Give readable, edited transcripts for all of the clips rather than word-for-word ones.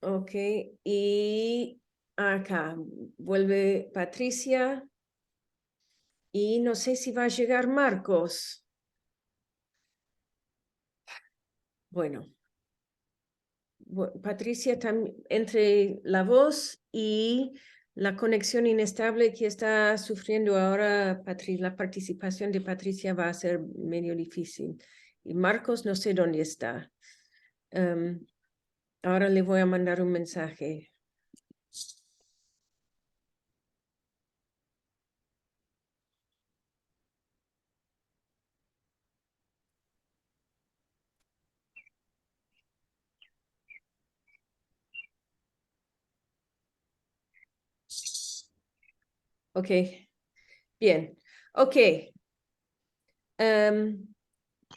Ok, y acá vuelve Patricia y no sé si va a llegar Marcos. Bueno, Patricia, entre la voz y la conexión inestable que está sufriendo ahora, la participación de Patricia va a ser medio difícil. Y Marcos no sé dónde está. Em, Ahora le voy a mandar un mensaje. Ok, bien. Ok.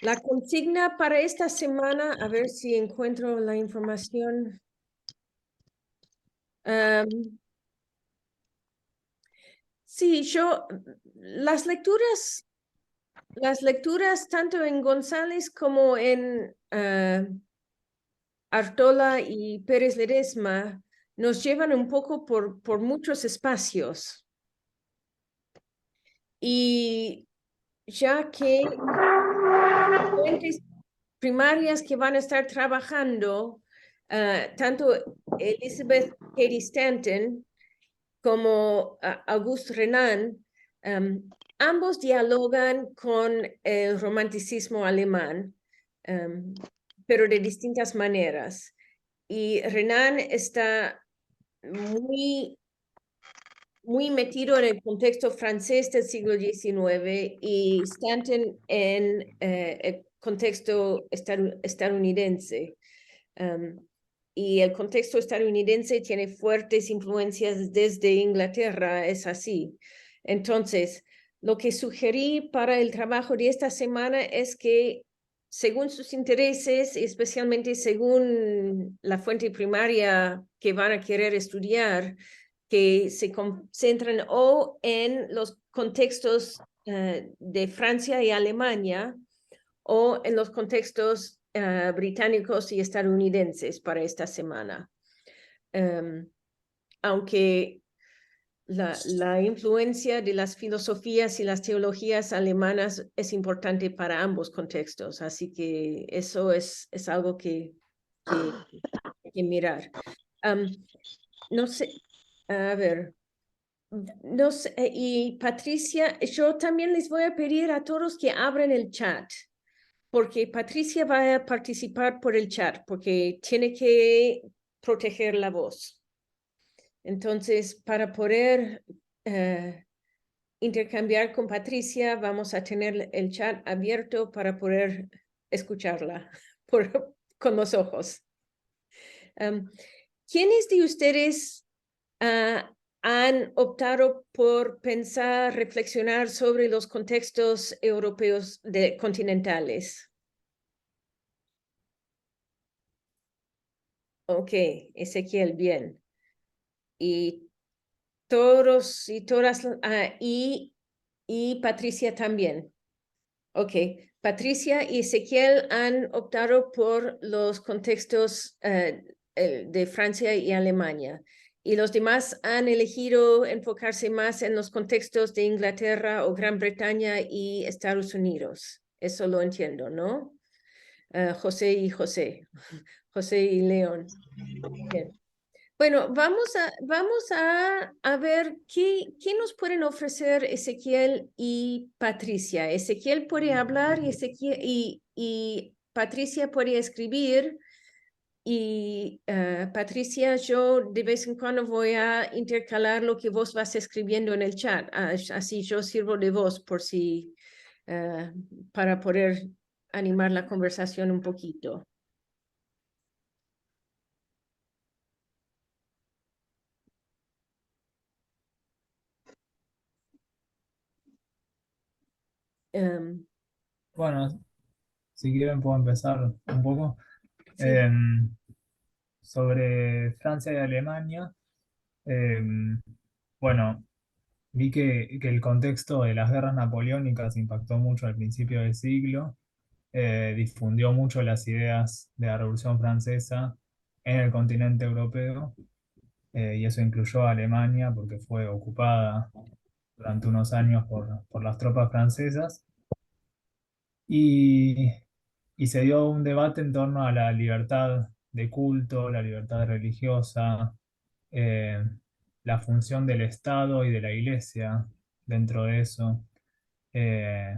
La consigna para esta semana, a ver si encuentro la información. Sí, las lecturas tanto en González como en Artola y Pérez Ledesma nos llevan un poco por muchos espacios. Y ya que fuentes primarias que van a estar trabajando, tanto Elizabeth Cady Stanton como Auguste Renan, ambos dialogan con el romanticismo alemán, pero de distintas maneras. Y Renan está muy, muy metido en el contexto francés del siglo XIX y Stanton en el contexto estadounidense. Y el contexto estadounidense tiene fuertes influencias desde Inglaterra, es así. Entonces, lo que sugerí para el trabajo de esta semana es que, según sus intereses, especialmente según la fuente primaria que van a querer estudiar, que se concentren o en los contextos de Francia y Alemania, o en los contextos británicos y estadounidenses para esta semana. Aunque la influencia de las filosofías y las teologías alemanas es importante para ambos contextos, así que eso es algo que mirar. No sé, a ver, no sé, y Patricia, yo también les voy a pedir a todos que abran el chat, porque Patricia va a participar por el chat, porque tiene que proteger la voz. Entonces, para poder intercambiar con Patricia, vamos a tener el chat abierto para poder escucharla con los ojos. ¿Quiénes de ustedes han optado por pensar, reflexionar sobre los contextos europeos continentales? Ok, Ezequiel, bien. Y todos y todas, y Patricia también. Ok, Patricia y Ezequiel han optado por los contextos de Francia y Alemania. Y los demás han elegido enfocarse más en los contextos de Inglaterra o Gran Bretaña y Estados Unidos. Eso lo entiendo, ¿no? José y José, José y León. Bien. Bueno, vamos a ver qué nos pueden ofrecer Ezequiel y Patricia. Ezequiel puede hablar y Patricia puede escribir. Y Patricia, yo de vez en cuando voy a intercalar lo que vos vas escribiendo en el chat. Así yo sirvo de voz por si, para poder animar la conversación un poquito. Em, Bueno, si quieren puedo empezar un poco. sí. Em, Sobre Francia y Alemania, em, bueno, vi que el contexto de las guerras napoleónicas impactó mucho al principio del siglo, difundió mucho las ideas de la Revolución Francesa, en el continente europeo, y eso incluyó a Alemania porque fue ocupada durante unos años por las tropas francesas, y, y se dio un debate en torno a la libertad de culto, la libertad religiosa, eh, la función del Estado y de la Iglesia dentro de eso. Eh,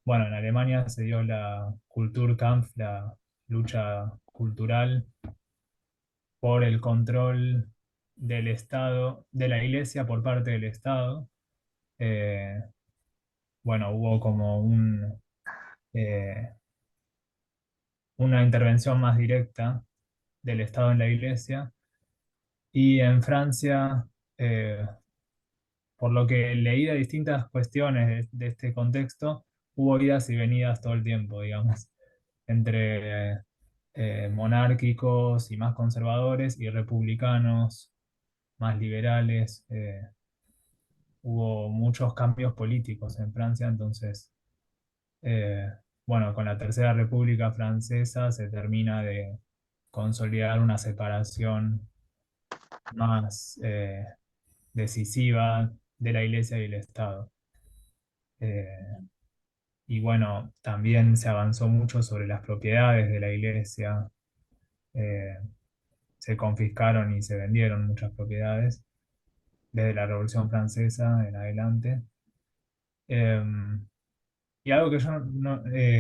bueno, en Alemania se dio la Kulturkampf, la lucha cultural por el control del Estado, de la Iglesia por parte del Estado. Eh, bueno, hubo como eh, una intervención más directa del Estado en la Iglesia. Y en Francia, eh, por lo que leí de distintas cuestiones de este contexto, hubo idas y venidas todo el tiempo, digamos, entre monárquicos y más conservadores y republicanos más liberales. Hubo muchos cambios políticos en Francia, entonces, eh, bueno, con la Tercera República Francesa se termina de consolidar una separación más decisiva de la Iglesia y el Estado. Eh, y bueno, también se avanzó mucho sobre las propiedades de la Iglesia. eh, Se confiscaron y se vendieron muchas propiedades desde la Revolución Francesa en adelante. Em, Y algo que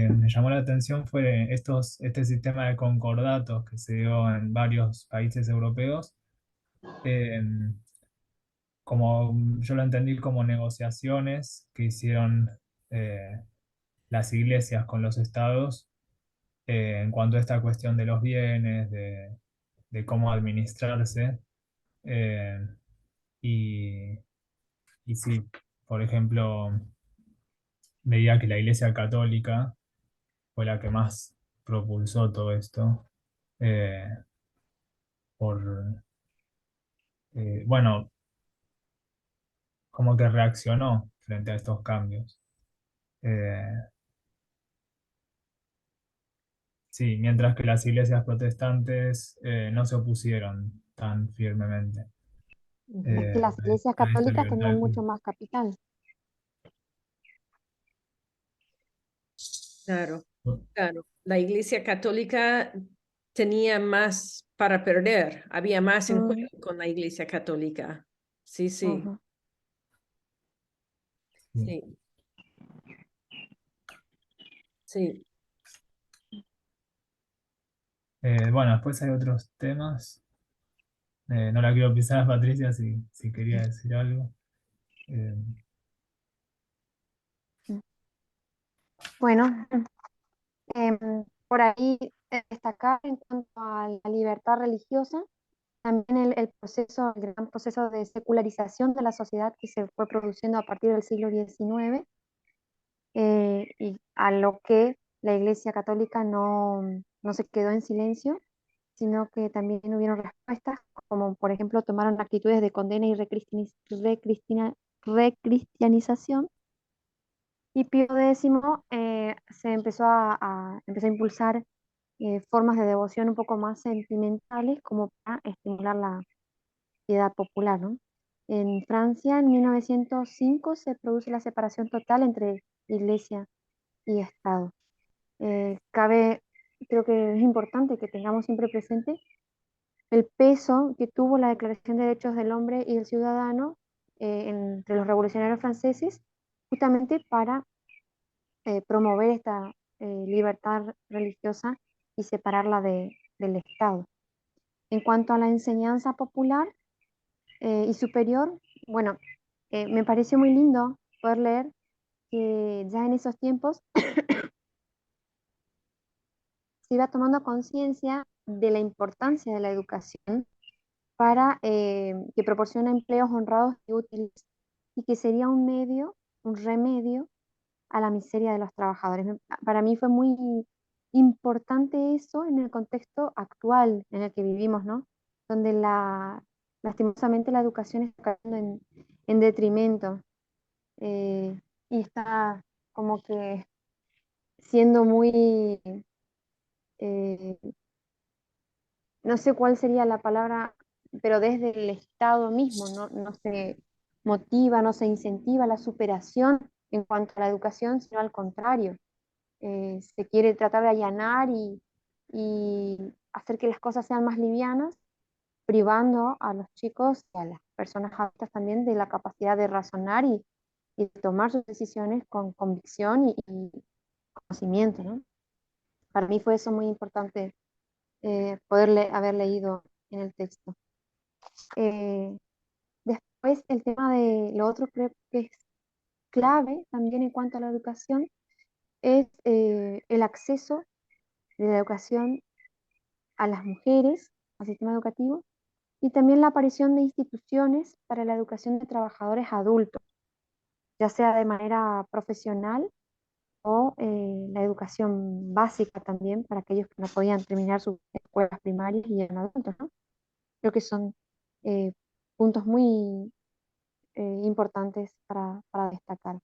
me llamó la atención fue este sistema de concordatos que se dio en varios países europeos, eh, como yo lo entendí como negociaciones que hicieron eh, las iglesias con los estados en cuanto a esta cuestión de los bienes, de cómo administrarse. eh, y, y sí, por ejemplo, veía que la Iglesia Católica fue la que más propulsó todo esto, eh, por, bueno, como que reaccionó frente a estos cambios. Eh, sí, mientras que las iglesias protestantes no se opusieron tan firmemente Es que Ujú. las iglesias a esta católicas libertad tenían de mucho culto. más capital. Claro, claro. La Iglesia Católica tenía más para perder, había más en Mm, juego con la Iglesia Católica. Sí, sí, ujú. Sí. sí, sí. Bueno, después hay otros temas. No la quiero pisar a Patricia si quería decir algo. Eh, Bueno, em, por ahí destacar en cuanto a la libertad religiosa, también el proceso, el gran proceso de secularización de la sociedad que se fue produciendo a partir del siglo XIX, y a lo que la Iglesia Católica no se quedó en silencio, sino que también hubieron respuestas, como por ejemplo tomaron actitudes de condena y recristianización. Y Pío X se empezó a impulsar formas de devoción un poco más sentimentales como para estimular la piedad popular, ¿no? En Francia, en 1905, se produce la separación total entre iglesia y Estado. Cabe, creo que es importante que tengamos siempre presente el peso que tuvo la Declaración de Derechos del Hombre y del Ciudadano entre los revolucionarios franceses, justamente para promover esta libertad religiosa y separarla del Estado. En cuanto a la enseñanza popular y superior, bueno, me pareció muy lindo poder leer que ya en esos tiempos se iba tomando conciencia de la importancia de la educación para que proporciona empleos honrados y útiles y que sería un medio, un remedio a la miseria de los trabajadores. Para mí fue muy importante eso en el contexto actual en el que vivimos, ¿no? Donde lastimosamente la educación está cayendo en detrimento, y está como que siendo muy, eh, no sé cuál sería la palabra, pero desde el Estado mismo, no se motiva, no se incentiva la superación en cuanto a la educación, sino al contrario. Se quiere tratar de allanar y hacer que las cosas sean más livianas, privando a los chicos y a las personas adultas también de la capacidad de razonar y de tomar sus decisiones con convicción y conocimiento, ¿no? Para mí fue eso muy importante, haber leído en el texto. Eh, Después, el tema de lo otro creo que es clave también en cuanto a la educación, es el acceso de la educación a las mujeres, al sistema educativo, y también la aparición de instituciones para la educación de trabajadores adultos, ya sea de manera profesional o la educación básica también para aquellos que no podían terminar sus escuelas primarias y eran adultos, ¿no? Creo que son eh, puntos muy importantes para destacar.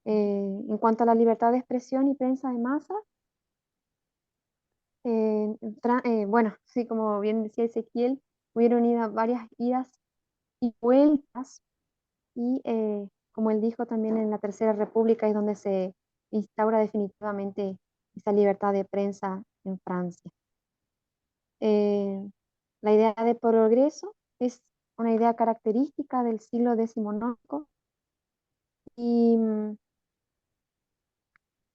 En cuanto a la libertad de expresión y prensa de masa, bueno, sí, como bien decía Ezequiel, hubieron varias idas y vueltas y como él dijo también en la Tercera República es donde se instaura definitivamente esa libertad de prensa en Francia. La idea de progreso es una idea característica del siglo XIX y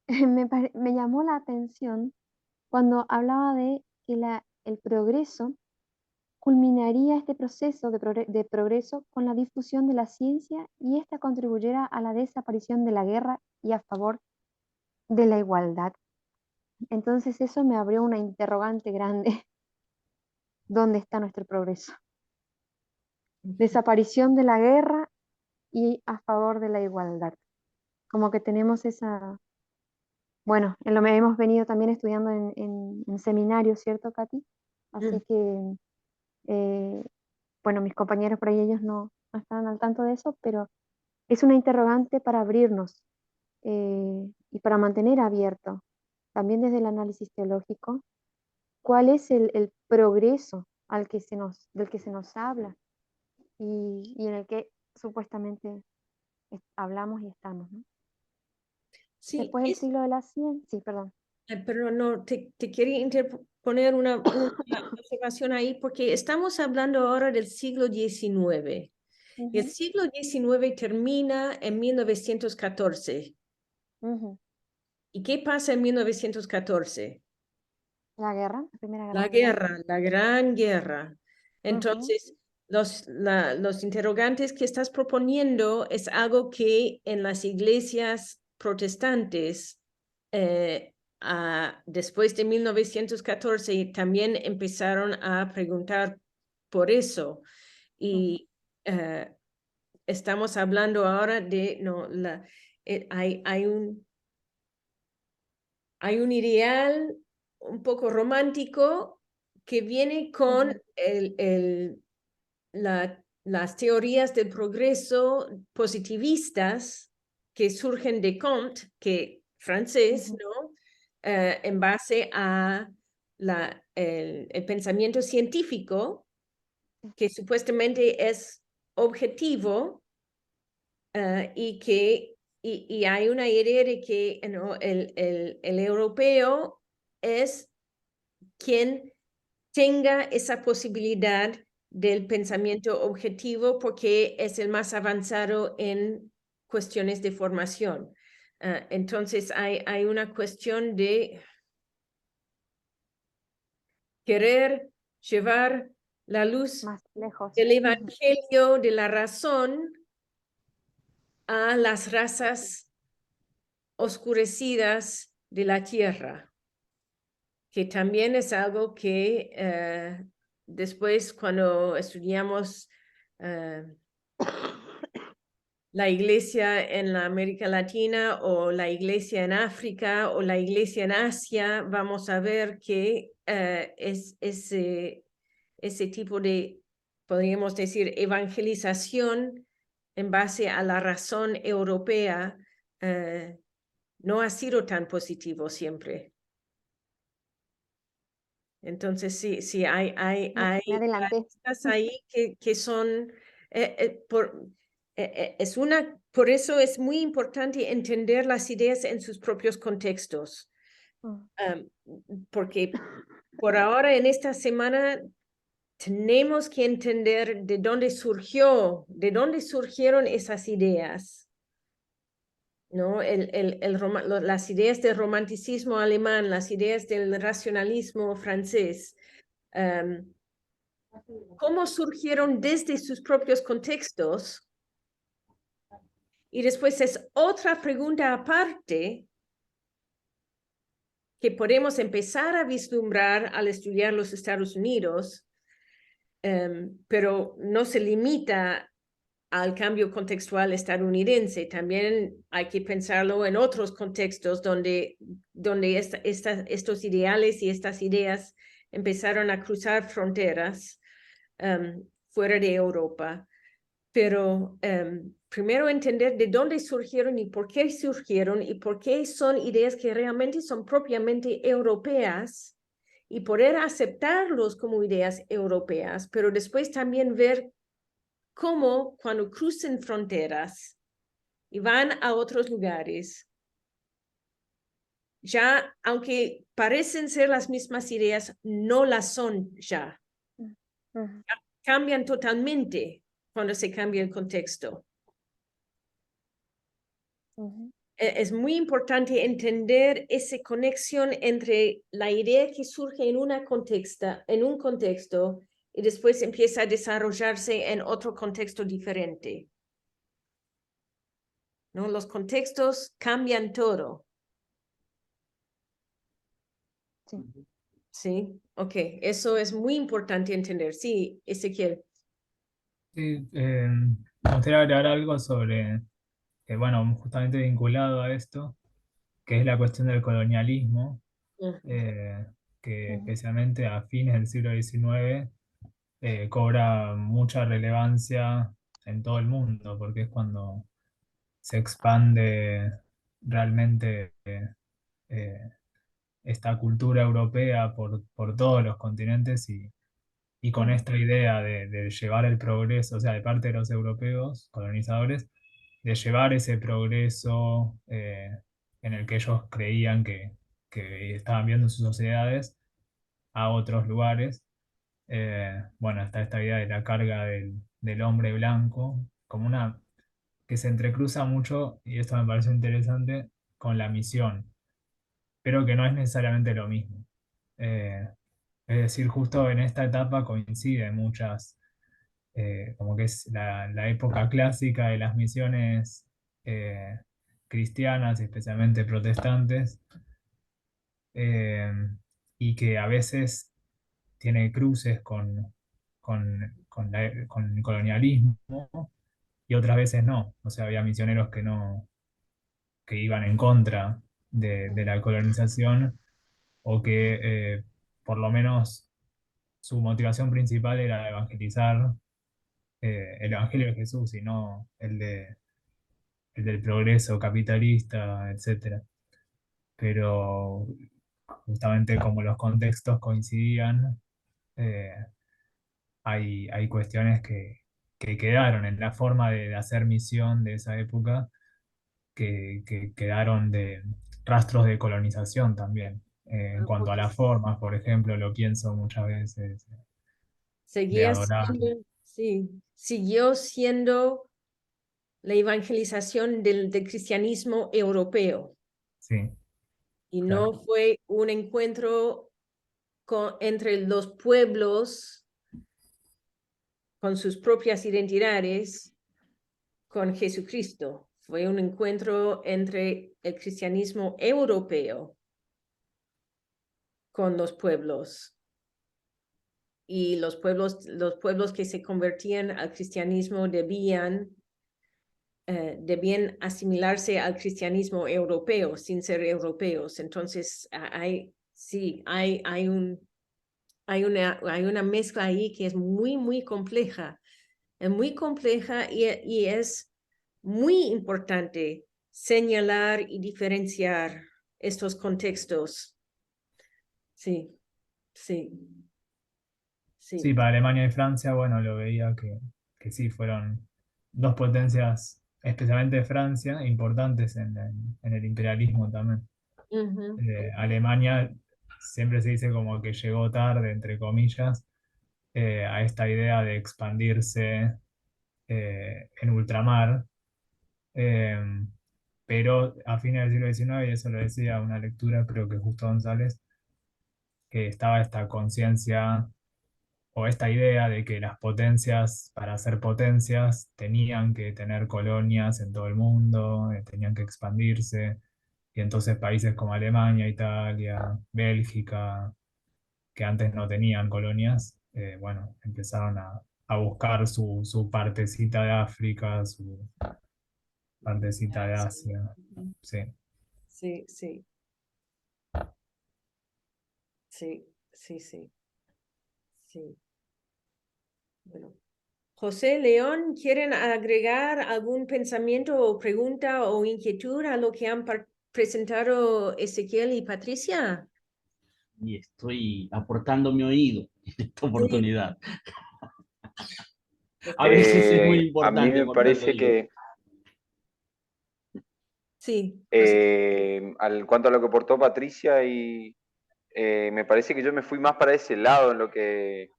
me llamó la atención cuando hablaba de que el progreso culminaría este proceso de progreso con la difusión de la ciencia y esta contribuyera a la desaparición de la guerra y a favor de la igualdad. Entonces eso me abrió una interrogante grande. ¿Dónde está nuestro progreso? Desaparición de la guerra y a favor de la igualdad. Como que tenemos esa... Bueno, en lo que hemos venido también estudiando en seminarios, ¿cierto, Katy? Así que, bueno, mis compañeros por ahí, ellos no están al tanto de eso, pero es una interrogante para abrirnos y para mantener abierto, también desde el análisis teológico, cuál es el progreso del que se nos habla y en el que supuestamente hablamos y estamos, ¿no? Sí, Después el siglo de la ciencia, sí, perdón. pero no, te quería interponer una observación ahí, porque estamos hablando ahora del siglo XIX. Y el Ujú, siglo XIX termina en 1914. ujú. ¿Y qué pasa en 1914? La guerra, la Primera Guerra La Mundial. guerra, la Gran Guerra. Ujú, Entonces, los interrogantes que estás proponiendo es algo que en las iglesias protestantes, después de 1914, también empezaron a preguntar por eso. ujú, Y estamos hablando ahora de, no, hay un ideal un poco romántico que viene con ujú, las teorías del progreso positivistas que surgen de Comte, que francés, ujú, ¿no? En base a el pensamiento científico, que supuestamente es objetivo, y hay una idea de que, ¿no? el europeo es quien tenga esa posibilidad del pensamiento objetivo porque es el más avanzado en cuestiones de formación. Entonces hay una cuestión de querer llevar la luz más lejos. del Ujú, evangelio de la razón a las razas oscurecidas de la tierra, que también es algo que después cuando estudiamos la iglesia en la América Latina o la iglesia en África o la iglesia en Asia, vamos a ver que es ese tipo de, podríamos decir, evangelización en base a la razón europea no ha sido tan positivo siempre. Entonces, sí, hay Me adelanté. listas ahí que son, por eso es muy importante entender las ideas en sus propios contextos. Porque por ahora en esta semana tenemos que entender de dónde surgieron esas ideas, ¿no? Las ideas del romanticismo alemán, las ideas del racionalismo francés, cómo surgieron desde sus propios contextos. Y después es otra pregunta aparte que podemos empezar a vislumbrar al estudiar los Estados Unidos, pero no se limita al cambio contextual estadounidense. También hay que pensarlo en otros contextos donde estos ideales y estas ideas empezaron a cruzar fronteras fuera de Europa. Pero primero entender de dónde surgieron y por qué son ideas que realmente son propiamente europeas y poder aceptarlos como ideas europeas, pero después también ver cómo cuando crucen fronteras y van a otros lugares, ya aunque parecen ser las mismas ideas, no las son ya. Cambian totalmente cuando se cambia el contexto. Es muy importante entender esa conexión entre la idea que surge en un contexto y después empieza a desarrollarse en otro contexto diferente. ¿No? Los contextos cambian todo. Sí. Sí, ok, eso es muy importante entender. Sí, Ezequiel. Sí, me gustaría agregar algo sobre, bueno, justamente vinculado a esto, que es la cuestión del colonialismo, que especialmente a fines del siglo XIX cobra mucha relevancia en todo el mundo, porque es cuando se expande realmente esta cultura europea por todos los continentes y con esta idea de llevar el progreso, o sea, de parte de los europeos colonizadores, de llevar ese progreso en el que ellos creían que estaban viendo sus sociedades a otros lugares. Bueno, está esta idea de la carga del hombre blanco, como una que se entrecruza mucho, y esto me parece interesante, con la misión, pero que no es necesariamente lo mismo. Es decir, justo en esta etapa coinciden muchas, como que es la época clásica de las misiones eh, cristianas, especialmente protestantes, eh, y que a veces tiene cruces con el colonialismo y otras veces no. O sea, había misioneros que no, que iban en contra de la colonización o que por lo menos su motivación principal era evangelizar el Evangelio de Jesús y no el del progreso capitalista, etcétera. Pero justamente como los contextos coincidían, eh, hay cuestiones que quedaron en la forma de hacer misión de esa época, que quedaron de rastros de colonización también. En cuanto a las formas, por ejemplo, lo pienso muchas veces, de adorar. Siguió siendo la evangelización del cristianismo europeo Sí, y claro. no fue un encuentro entre los pueblos con sus propias identidades con Jesucristo. Fue un encuentro entre el cristianismo europeo con los pueblos. Y los pueblos que se convertían al cristianismo debían asimilarse al cristianismo europeo sin ser europeos. Entonces, hay una mezcla ahí que es muy, muy compleja. Es muy compleja y es muy importante señalar y diferenciar estos contextos. Sí. sí, Sí, sí. para Alemania y Francia, bueno, lo veía que sí, fueron dos potencias, especialmente Francia, importantes en el imperialismo también. Ujú, Alemania siempre se dice como que llegó tarde, entre comillas, a esta idea de expandirse en ultramar, eh, pero a fines del siglo XIX, y eso lo decía una lectura, creo que justo González, que estaba esta conciencia o esta idea de que las potencias, para ser potencias, tenían que tener colonias en todo el mundo, tenían que expandirse, y entonces países como Alemania, Italia, Bélgica, que antes no tenían colonias, bueno, empezaron a buscar su partecita de África, su partecita de sí, Asia. ujú, Sí. sí, sí, sí, sí, sí, sí. Bueno. José, León, ¿quieren agregar algún pensamiento o pregunta o inquietud a lo que han presentado Ezequiel y Patricia? Y estoy aportando mi oído en esta Sí, oportunidad. A veces es muy A mí importante me aportar el parece oído. que, sí, José. al cuanto a lo que aportó Patricia, me parece que yo me fui más para ese lado en lo que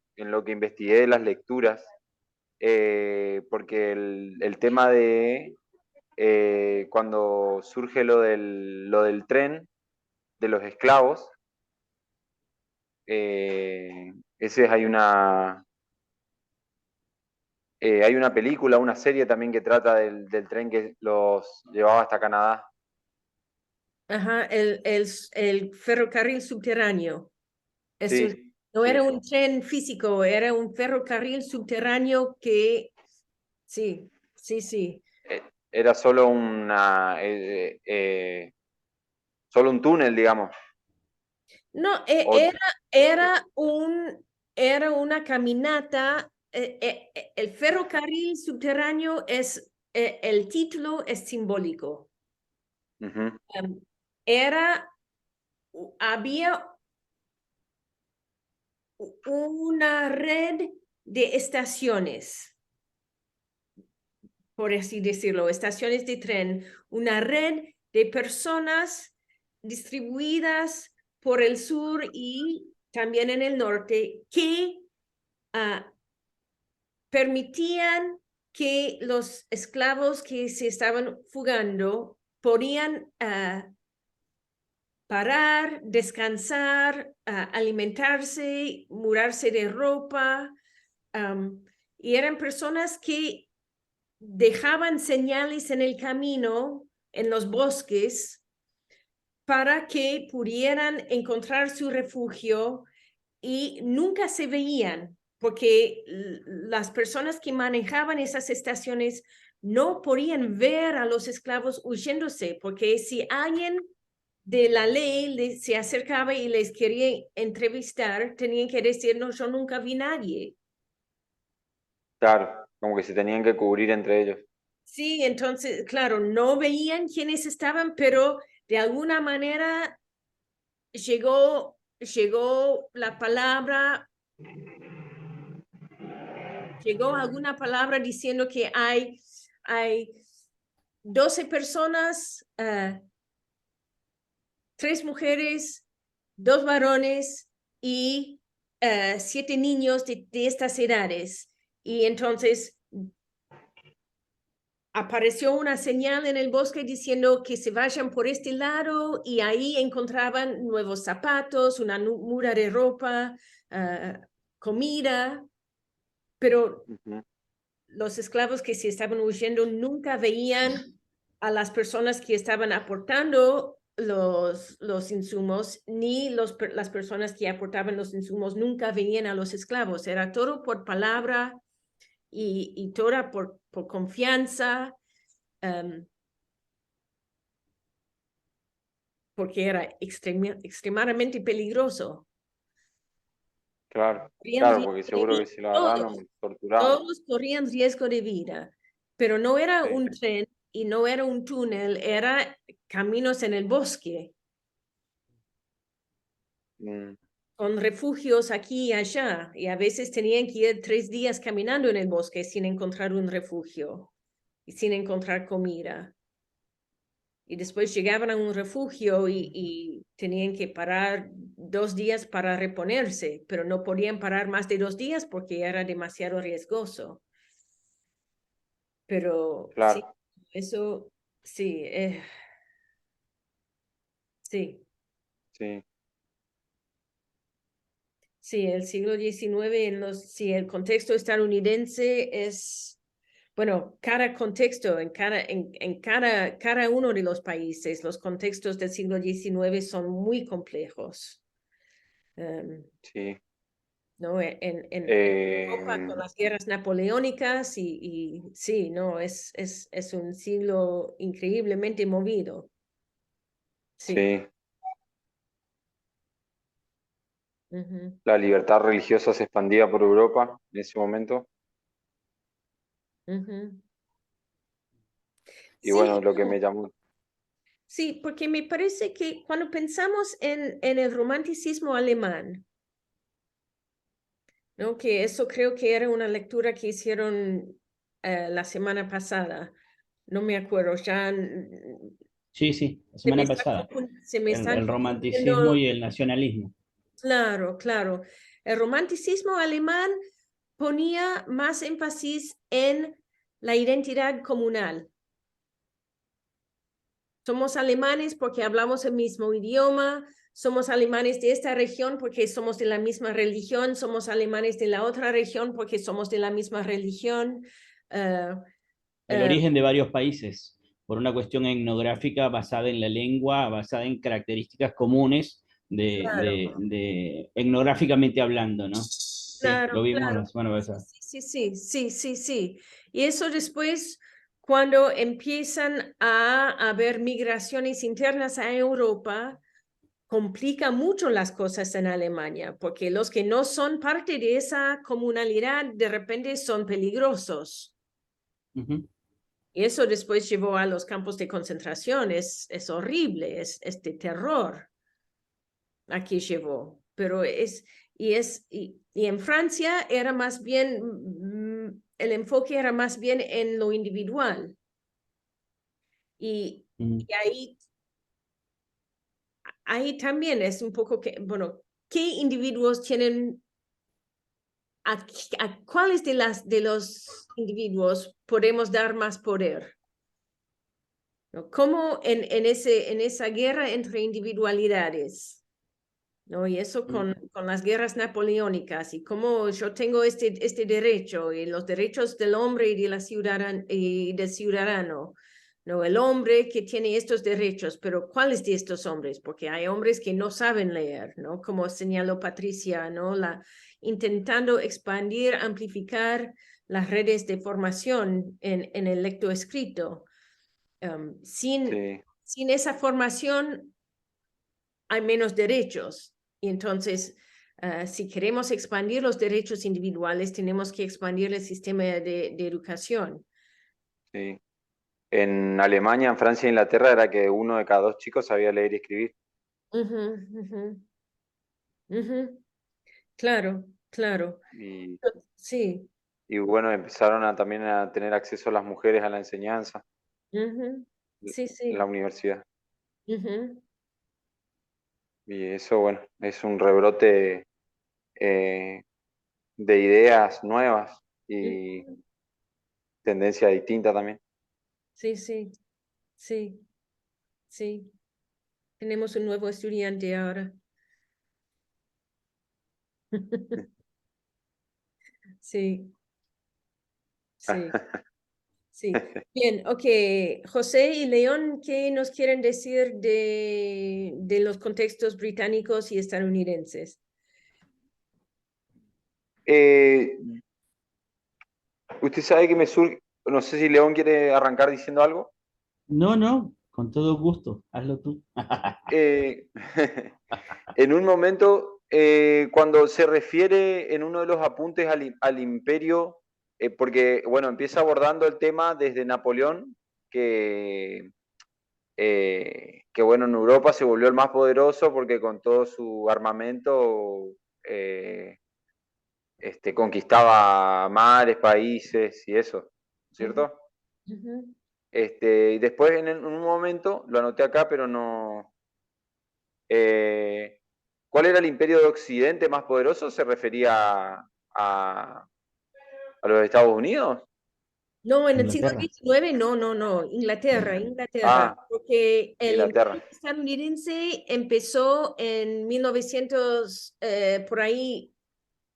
investigué de las lecturas, porque el tema de cuando surge lo del tren, de los esclavos, ese hay una película, una serie también que trata del tren que los llevaba hasta Canadá. Ajá, el ferrocarril subterráneo. Sí, No sí, era sí. un tren físico, era un ferrocarril subterráneo que, sí, sí, sí. Era solo un túnel, digamos. No, O- era una caminata. El ferrocarril subterráneo el título es simbólico. Ujú, Era, había una red de estaciones, por así decirlo, estaciones de tren, una red de personas distribuidas por el sur y también en el norte que permitían que los esclavos que se estaban fugando podían parar, descansar, alimentarse, mudarse de ropa, y eran personas que dejaban señales en el camino, en los bosques, para que pudieran encontrar su refugio y nunca se veían, porque las personas que manejaban esas estaciones no podían ver a los esclavos huyéndose, porque si alguien de la ley se acercaba y les quería entrevistar, tenían que decir, no, yo nunca vi nadie. claro, como que se tenían que cubrir entre ellos. Sí, entonces, claro, no veían quiénes estaban, pero de alguna manera llegó la palabra, llegó alguna palabra diciendo que hay 12 personas, 3 mujeres, 2 varones y 7 niños de estas edades. Y entonces apareció una señal en el bosque diciendo que se vayan por este lado y ahí encontraban nuevos zapatos, una muda de ropa, comida, pero Ujú, los esclavos que se estaban huyendo nunca veían a las personas que estaban aportando los insumos, ni las personas que aportaban los insumos nunca veían a los esclavos. Era todo por palabra y toda por confianza, porque era extremadamente peligroso. claro, Corrían claro, riesgo porque de seguro vida, que si lo agarraban, los torturaban. todos corrían riesgo de vida, pero no era Sí. un tren y no era un túnel, era caminos en el bosque. Mm, con refugios aquí y allá, y a veces tenían que ir 3 días caminando en el bosque sin encontrar un refugio y sin encontrar comida. Y después llegaban a un refugio y tenían que parar 2 días para reponerse, pero no podían parar más de 2 días porque era demasiado riesgoso. Pero sí, Claro, eso sí, sí. sí, Sí, el siglo XIX, sí, el contexto estadounidense es, bueno, cada contexto, cada uno de los países, los contextos del siglo XIX son muy complejos. sí. ¿No? En Europa con Em, las guerras napoleónicas y sí, no, es un siglo increíblemente movido. Sí. sí, Ujú. la libertad religiosa se expandía por Europa en ese momento. Ujú. Y Sí, bueno, lo que no, me llamó, sí, porque me parece que cuando pensamos en el romanticismo alemán, ¿no? Que eso creo que era una lectura que hicieron la semana pasada, no me acuerdo, ya Sí, sí, la se me semana está, pasada. se me están El romanticismo confundiendo. y el nacionalismo. Claro, claro. El romanticismo alemán ponía más énfasis en la identidad comunal. Somos alemanes porque hablamos el mismo idioma, somos alemanes de esta región porque somos de la misma religión, somos alemanes de la otra región porque somos de la misma religión. Eh, El eh, origen de varios países, por una cuestión etnográfica basada en la lengua, basada en características comunes claro, etnográficamente hablando, ¿no? Sí, lo claro, vimos la claro. semana pasada. Sí, sí, sí, sí, sí. Y eso después, cuando empiezan a haber migraciones internas a Europa, complica mucho las cosas en Alemania, porque los que no son parte de esa comunalidad de repente son peligrosos. Ujú. Y eso después llevó a los campos de concentración. Es horrible, es de terror. Aquí llevó, pero y en Francia era más bien, el enfoque era más bien en lo individual. Y, Mm. y ahí también es un poco que, bueno, ¿qué individuos tienen, a cuáles de los individuos podemos dar más poder? ¿No? ¿Cómo en esa guerra entre individualidades? ¿No? Y eso Mm. con las guerras napoleónicas y cómo yo tengo este derecho y los derechos del hombre y, y del ciudadano. ¿No? El hombre que tiene estos derechos, pero ¿cuáles de estos hombres? Porque hay hombres que no saben leer, ¿no? Como señaló Patricia, ¿no? Intentando expandir, amplificar las redes de formación en el lectoescrito. sí, Sin esa formación hay menos derechos. Y entonces, si queremos expandir los derechos individuales, tenemos que expandir el sistema de educación. sí. En Alemania, en Francia e Inglaterra era que 1 de cada 2 chicos sabía leer y escribir. Ujú, ujú, ujú. Claro, claro. Y, Sí. y bueno, empezaron también a tener acceso las mujeres a la enseñanza Ujú. Sí, en la sí. universidad. Ujú, Y eso, bueno, es un rebrote eh, de ideas nuevas y ujú. tendencia distinta también. Sí, sí, sí, sí. Tenemos un nuevo estudiante ahora. Sí, sí. Sí, bien, ok. José y León, ¿qué nos quieren decir de los contextos británicos y estadounidenses? Eh, usted sabe que me surge, no sé si León quiere arrancar diciendo algo. No, no, con todo gusto, hazlo tú. Eh, en un momento, cuando se refiere en uno de los apuntes al imperio, porque, bueno, empieza abordando el tema desde Napoleón, que que bueno, en Europa se volvió el más poderoso porque con todo su armamento conquistaba mares, países y eso, ¿cierto? Ujú. Y después en un momento, lo anoté acá, pero no... ¿cuál era el imperio de Occidente más poderoso? ¿Se refería a los Estados Unidos? No, en el siglo Inglaterra. XIX, no, Inglaterra, Ah, porque el Inglaterra. imperio estadounidense empezó en 1900, por ahí.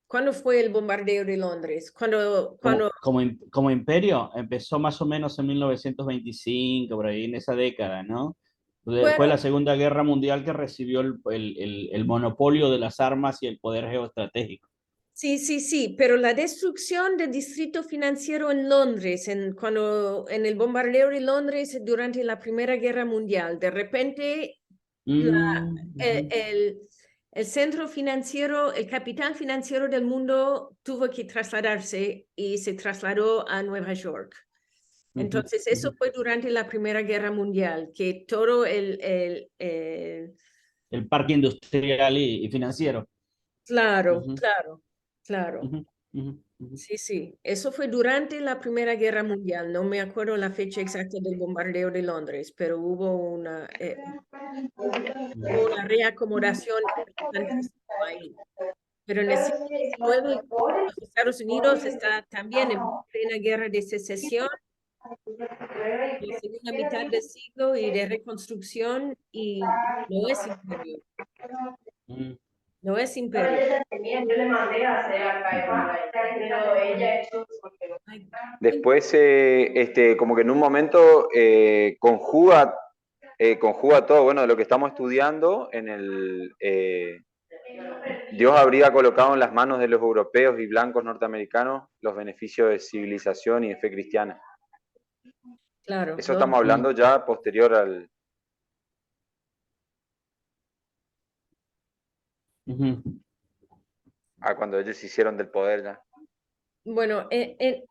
¿Cuándo fue el bombardeo de Londres? Como imperio, empezó más o menos en 1925, por ahí en esa década, ¿no? Fue Bueno, la Segunda Guerra Mundial que recibió el monopolio de las armas y el poder geoestratégico. sí, pero la destrucción del distrito financiero en Londres, en el bombardeo de Londres durante la Primera Guerra Mundial, de repente Ujú. el centro financiero, el capital financiero del mundo tuvo que trasladarse y se trasladó a Nueva York. Entonces, eso Ujú. fue durante la Primera Guerra Mundial, que todo El parque industrial y financiero. claro, Ujú. claro. Ujú. Ujú. Sí, eso fue durante la Primera Guerra Mundial. No me acuerdo la fecha exacta del bombardeo de Londres, pero hubo una reacomodación importantísima ahí. Pero en el siglo XIX, los Estados Unidos está también en plena guerra de secesión, en la segunda mitad del siglo y de reconstrucción, y no es imperio, Ujú. no es imperio. Yo le mandé a hacer acá igual, pero ella hecho Ay, Después, como que en un momento conjuga todo, bueno, de lo que estamos estudiando Dios habría colocado en las manos de los europeos y blancos norteamericanos los beneficios de civilización y de fe cristiana. claro, Eso estamos Mm. hablando ya posterior Ujú. a cuando ellos se hicieron del poder ya. bueno, el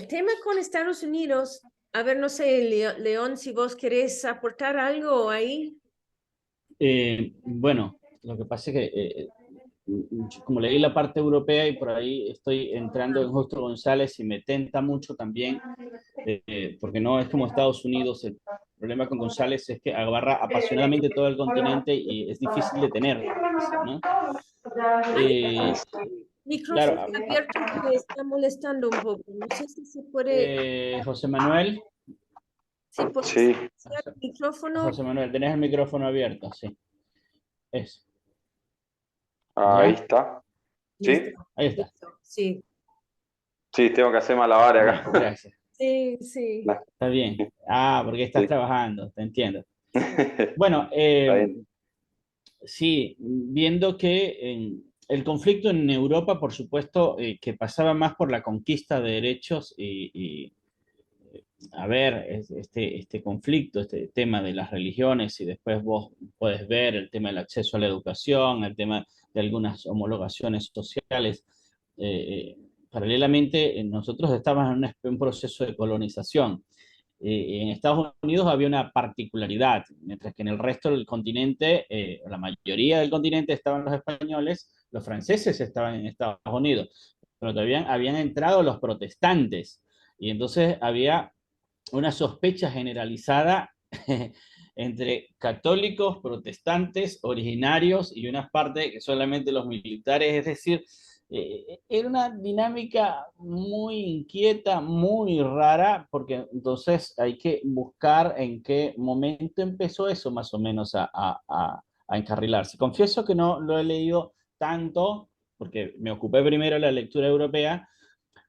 tema con Estados Unidos, a ver, no sé, León, si vos querés aportar algo ahí. Bueno, lo que pasa es que como leí la parte europea y por ahí estoy entrando en Justo González y me tenta mucho también, porque no es como Estados Unidos. El problema con González es que agarra apasionadamente todo el continente y es difícil detenerse, ¿no? Hay Eh, micrófono claro, abierto que está molestando un poco. No sé si se puede, José Manuel, si puedes Sí, silenciar el micrófono. José Manuel, tenés el micrófono abierto, sí. Es, ahí ¿ya? está. Listo, ¿Sí? Ahí está. listo. Sí, Sí, tengo que hacer malabares Bien, acá. gracias. sí. Está bien. Porque estás Sí. trabajando, te entiendo. Está Bueno, bien. sí, viendo que el conflicto en Europa, por supuesto, que pasaba más por la conquista de derechos a ver, este conflicto, este tema de las religiones, y después vos puedes ver el tema del acceso a la educación, el tema de algunas homologaciones sociales. Paralelamente, nosotros estábamos en un proceso de colonización. En Estados Unidos había una particularidad, mientras que en el resto del continente, la mayoría del continente estaban los españoles, los franceses estaban en Estados Unidos, pero todavía habían entrado los protestantes, y entonces había una sospecha generalizada entre católicos, protestantes, originarios y una parte que solamente los militares, es decir, era una dinámica muy inquieta, muy rara, porque entonces hay que buscar en qué momento empezó eso más o menos a encarrilarse. Confieso que no lo he leído tanto, porque me ocupé primero de la lectura europea,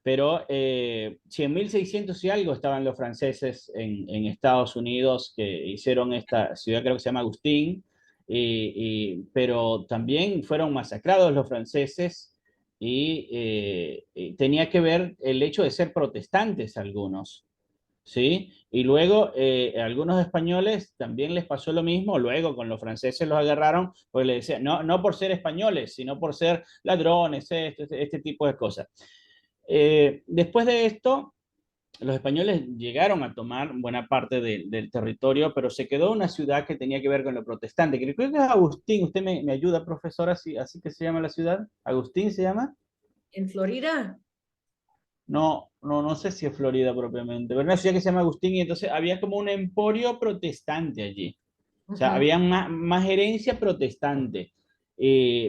pero si en 1600 y algo estaban los franceses en Estados Unidos, que hicieron esta ciudad, creo que se llama Agustín, pero también fueron masacrados los franceses y tenía que ver el hecho de ser protestantes algunos, ¿sí? Y luego algunos españoles también les pasó lo mismo, luego con los franceses los agarraron, porque les decían, no por ser españoles, sino por ser ladrones, este tipo de cosas. Después de esto, los españoles llegaron a tomar buena parte del territorio, pero se quedó una ciudad que tenía que ver con lo protestante. Creo que es Agustín. ¿Usted me ayuda, profesor? Así que se llama la ciudad. ¿Agustín se llama? ¿En Florida? No sé si es Florida propiamente, pero una ciudad que se llama Agustín y entonces había como un emporio protestante allí. O sea, Ujú. había más herencia protestante,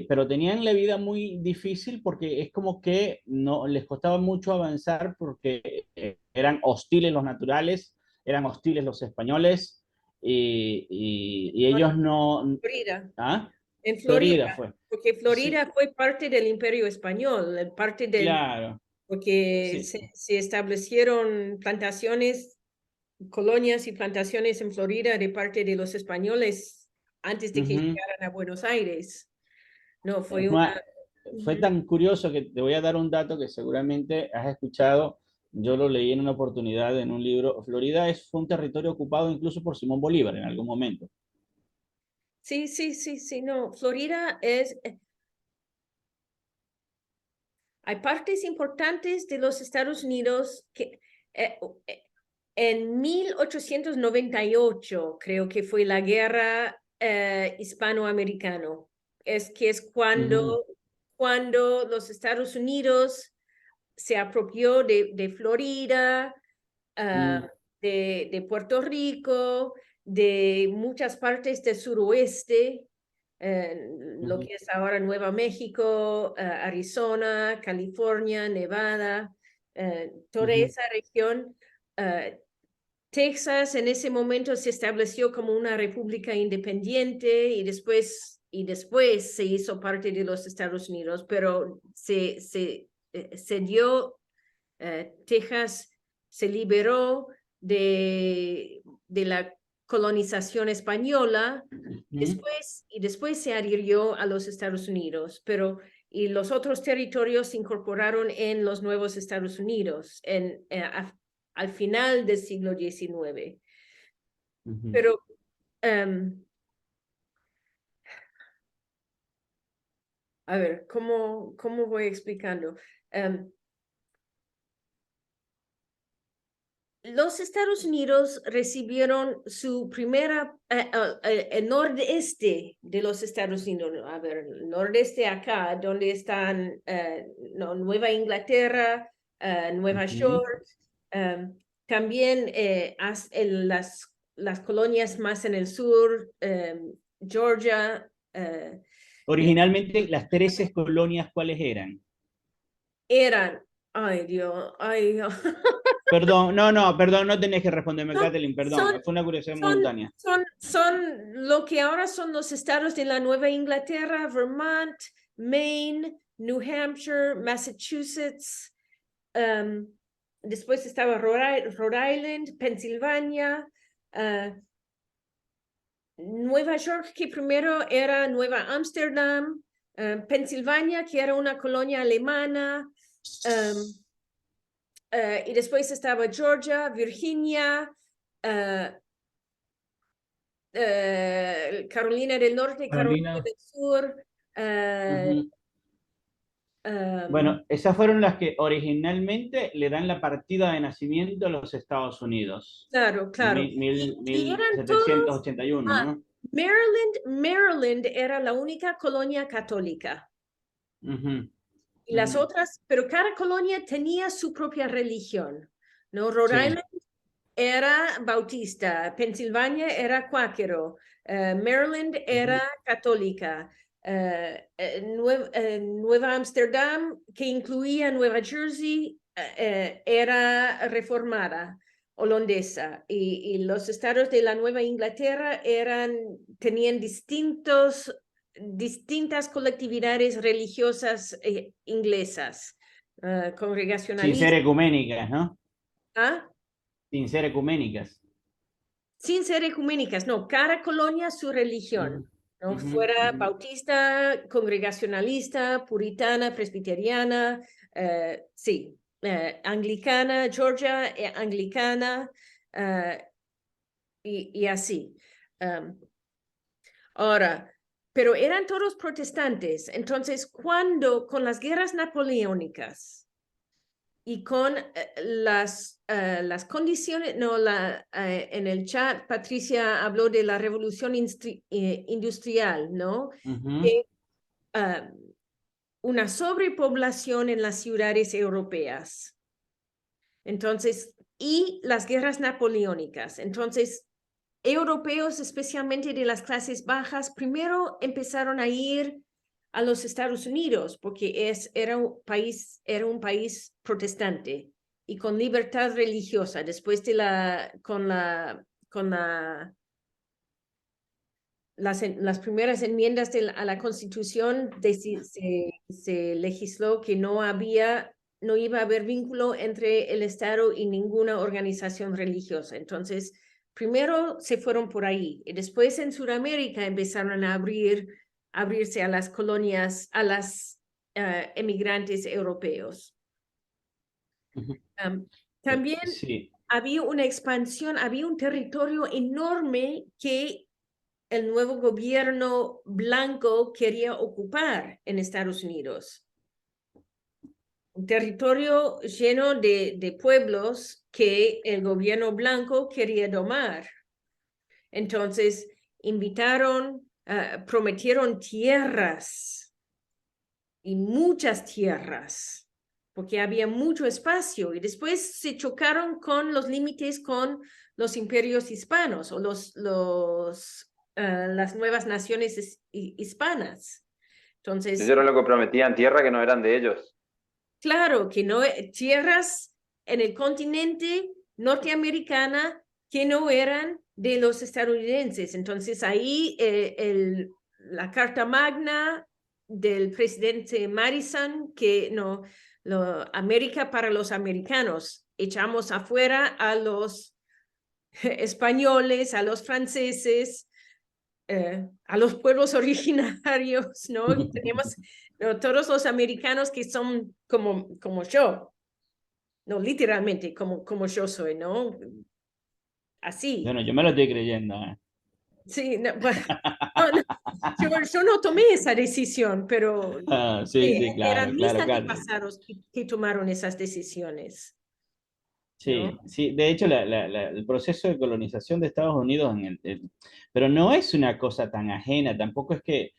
pero tenían la vida muy difícil porque es como que no les costaba mucho avanzar porque eran hostiles los naturales, eran hostiles los españoles y ellos no... Florida. ¿Ah? En Florida Florida, fue. porque Sí, Florida fue parte del Imperio Español, parte del, claro. porque Sí. se establecieron plantaciones, colonias y plantaciones en Florida de parte de los españoles antes de que Ujú. llegaran a Buenos Aires. No, fue Es una... más, fue tan curioso que te voy a dar un dato que seguramente has escuchado. Yo lo leí en una oportunidad en un libro. Florida fue un territorio ocupado incluso por Simón Bolívar en algún momento. Sí, no, Florida es... Hay partes importantes de los Estados Unidos que eh, en 1898 creo que fue la guerra hispanoamericano. Es Ujú, cuando los Estados Unidos se apropió de Florida, mm, de Puerto Rico, de muchas partes del suroeste, lo ujú, que es ahora Nueva México, Arizona, California, Nevada, toda ujú, esa región. Texas en ese momento se estableció como una república independiente y después se hizo parte de los Estados Unidos, pero se dio, Texas se liberó de la colonización española ujú. y después se adhirió a los Estados Unidos, y los otros territorios se incorporaron en los nuevos Estados Unidos al final del siglo XIX. Ujú. Pero a ver, ¿cómo voy explicando? Los Estados Unidos recibieron su primera, el nordeste de los Estados Unidos, a ver, el nordeste acá, donde están Nueva Inglaterra, Nueva Ujú. York, también las colonias más en el sur, Georgia, y Originalmente, las 13 colonias, ¿cuáles eran? eran, ay Dios, ay Dios. Perdón, perdón, no tenés que responderme, Kathleen, Son, perdón, fue una curiosidad son, momentánea. son lo que ahora son los estados de la Nueva Inglaterra: Vermont, Maine, New Hampshire, Massachusetts. Después estaba Rhode Island, Pensilvania, Nueva York, que primero era Nueva Ámsterdam, Pensilvania, que era una colonia alemana, y después estaba Georgia, Virginia, Carolina del Norte, Carolina Carolina, del Sur. Ujú. Um, Bueno, esas fueron las que originalmente le dan la partida de nacimiento a los Estados Unidos, claro, en claro. Y eran todos, 1781, ah, ¿no? Maryland era la única colonia católica. Ujú, Y las ujú. otras, pero cada colonia tenía su propia religión, ¿no? Rhode Sí. Island era bautista, Pensilvania era cuáquero, Maryland Ujú, era católica, Nueva Ámsterdam, que incluía Nueva Jersey, era reformada, holandesa, y los estados de la Nueva Inglaterra tenían distintas colectividades religiosas inglesas, sin ser congregacionalistas. ecuménicas, ¿no? ¿Ah? Sin ser ecuménicas. Sin ser ecuménicas, no, cada colonia su religión, Ujú, no ujú, fuera ujú, bautista, congregacionalista, puritana, presbiteriana, sí, anglicana, Georgia, anglicana, eh, y así. Ahora, pero eran todos protestantes, entonces cuando con las guerras napoleónicas, y con las condiciones, no, en el chat Patricia habló de la revolución industrial, ¿no? Ujú. Que, una sobrepoblación en las ciudades europeas. Entonces, y las guerras napoleónicas. Entonces, europeos, especialmente de las clases bajas, primero empezaron a ir a los Estados Unidos porque era un país protestante y con libertad religiosa. Después de las primeras enmiendas a la Constitución se legisló que no iba a haber vínculo entre el Estado y ninguna organización religiosa. Entonces, primero se fueron por ahí y después en Sudamérica empezaron a abrirse a las colonias, a las emigrantes europeos. Ujú. También Sí, había una expansión, había un territorio enorme que el nuevo gobierno blanco quería ocupar en Estados Unidos. Un territorio lleno de pueblos que el gobierno blanco quería domar. Entonces, prometieron tierras y muchas tierras, porque había mucho espacio y después se chocaron con los límites con los imperios hispanos o las nuevas naciones hispanas. Entonces, Ellos eran los que prometían tierra que no eran de ellos. claro que no, tierras en el continente norteamericana que no eran de los estadounidenses. Entonces ahí la Carta Magna del presidente Madison, que no, América para los americanos, echamos afuera a los españoles, a los franceses, a los pueblos originarios, ¿no? Tenemos todos los americanos que son como yo, no literalmente como yo soy, ¿no? Así. bueno, yo me lo estoy creyendo. Sí, no, bueno, no, yo no tomé esa decisión, pero Ah, sí, sí, eran claro, mis claro, claro. antepasados que tomaron esas decisiones, ¿no? Sí, sí, de hecho el proceso de colonización de Estados Unidos, pero no es una cosa tan ajena, tampoco es que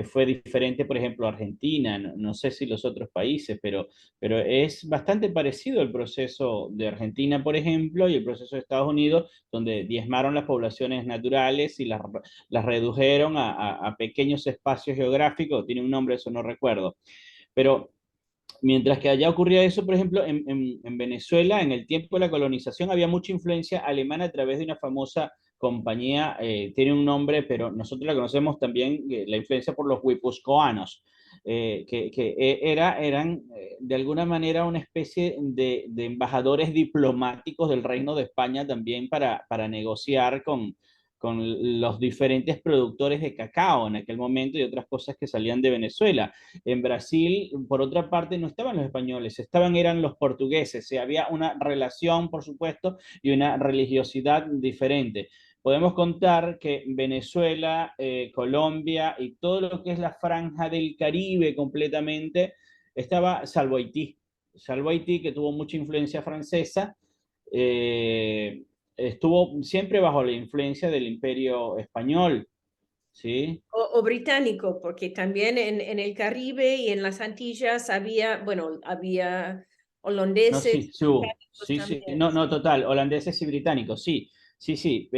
fue diferente, por ejemplo, Argentina, no sé si los otros países, pero es bastante parecido el proceso de Argentina, por ejemplo, y el proceso de Estados Unidos, donde diezmaron las poblaciones naturales y las redujeron a pequeños espacios geográficos, tiene un nombre, eso no recuerdo, pero... Mientras que allá ocurría eso, por ejemplo, en Venezuela, en el tiempo de la colonización, había mucha influencia alemana a través de una famosa compañía, tiene un nombre, pero nosotros la conocemos también, la influencia por los guipuzcoanos, eran de alguna manera una especie de embajadores diplomáticos del Reino de España también para negociar con los diferentes productores de cacao en aquel momento y otras cosas que salían de Venezuela. En Brasil, por otra parte, no estaban los españoles, eran los portugueses. Había una relación, por supuesto, y una religiosidad diferente. Podemos contar que Venezuela, Colombia y todo lo que es la franja del Caribe completamente estaba, salvo Haití que tuvo mucha influencia francesa, estuvo siempre bajo la influencia del Imperio Español, ¿sí? O británico, porque también en el Caribe y en las Antillas había No, holandeses, sí, sí, sí, también. no, no, total, holandeses y británicos, sí, sí, sí,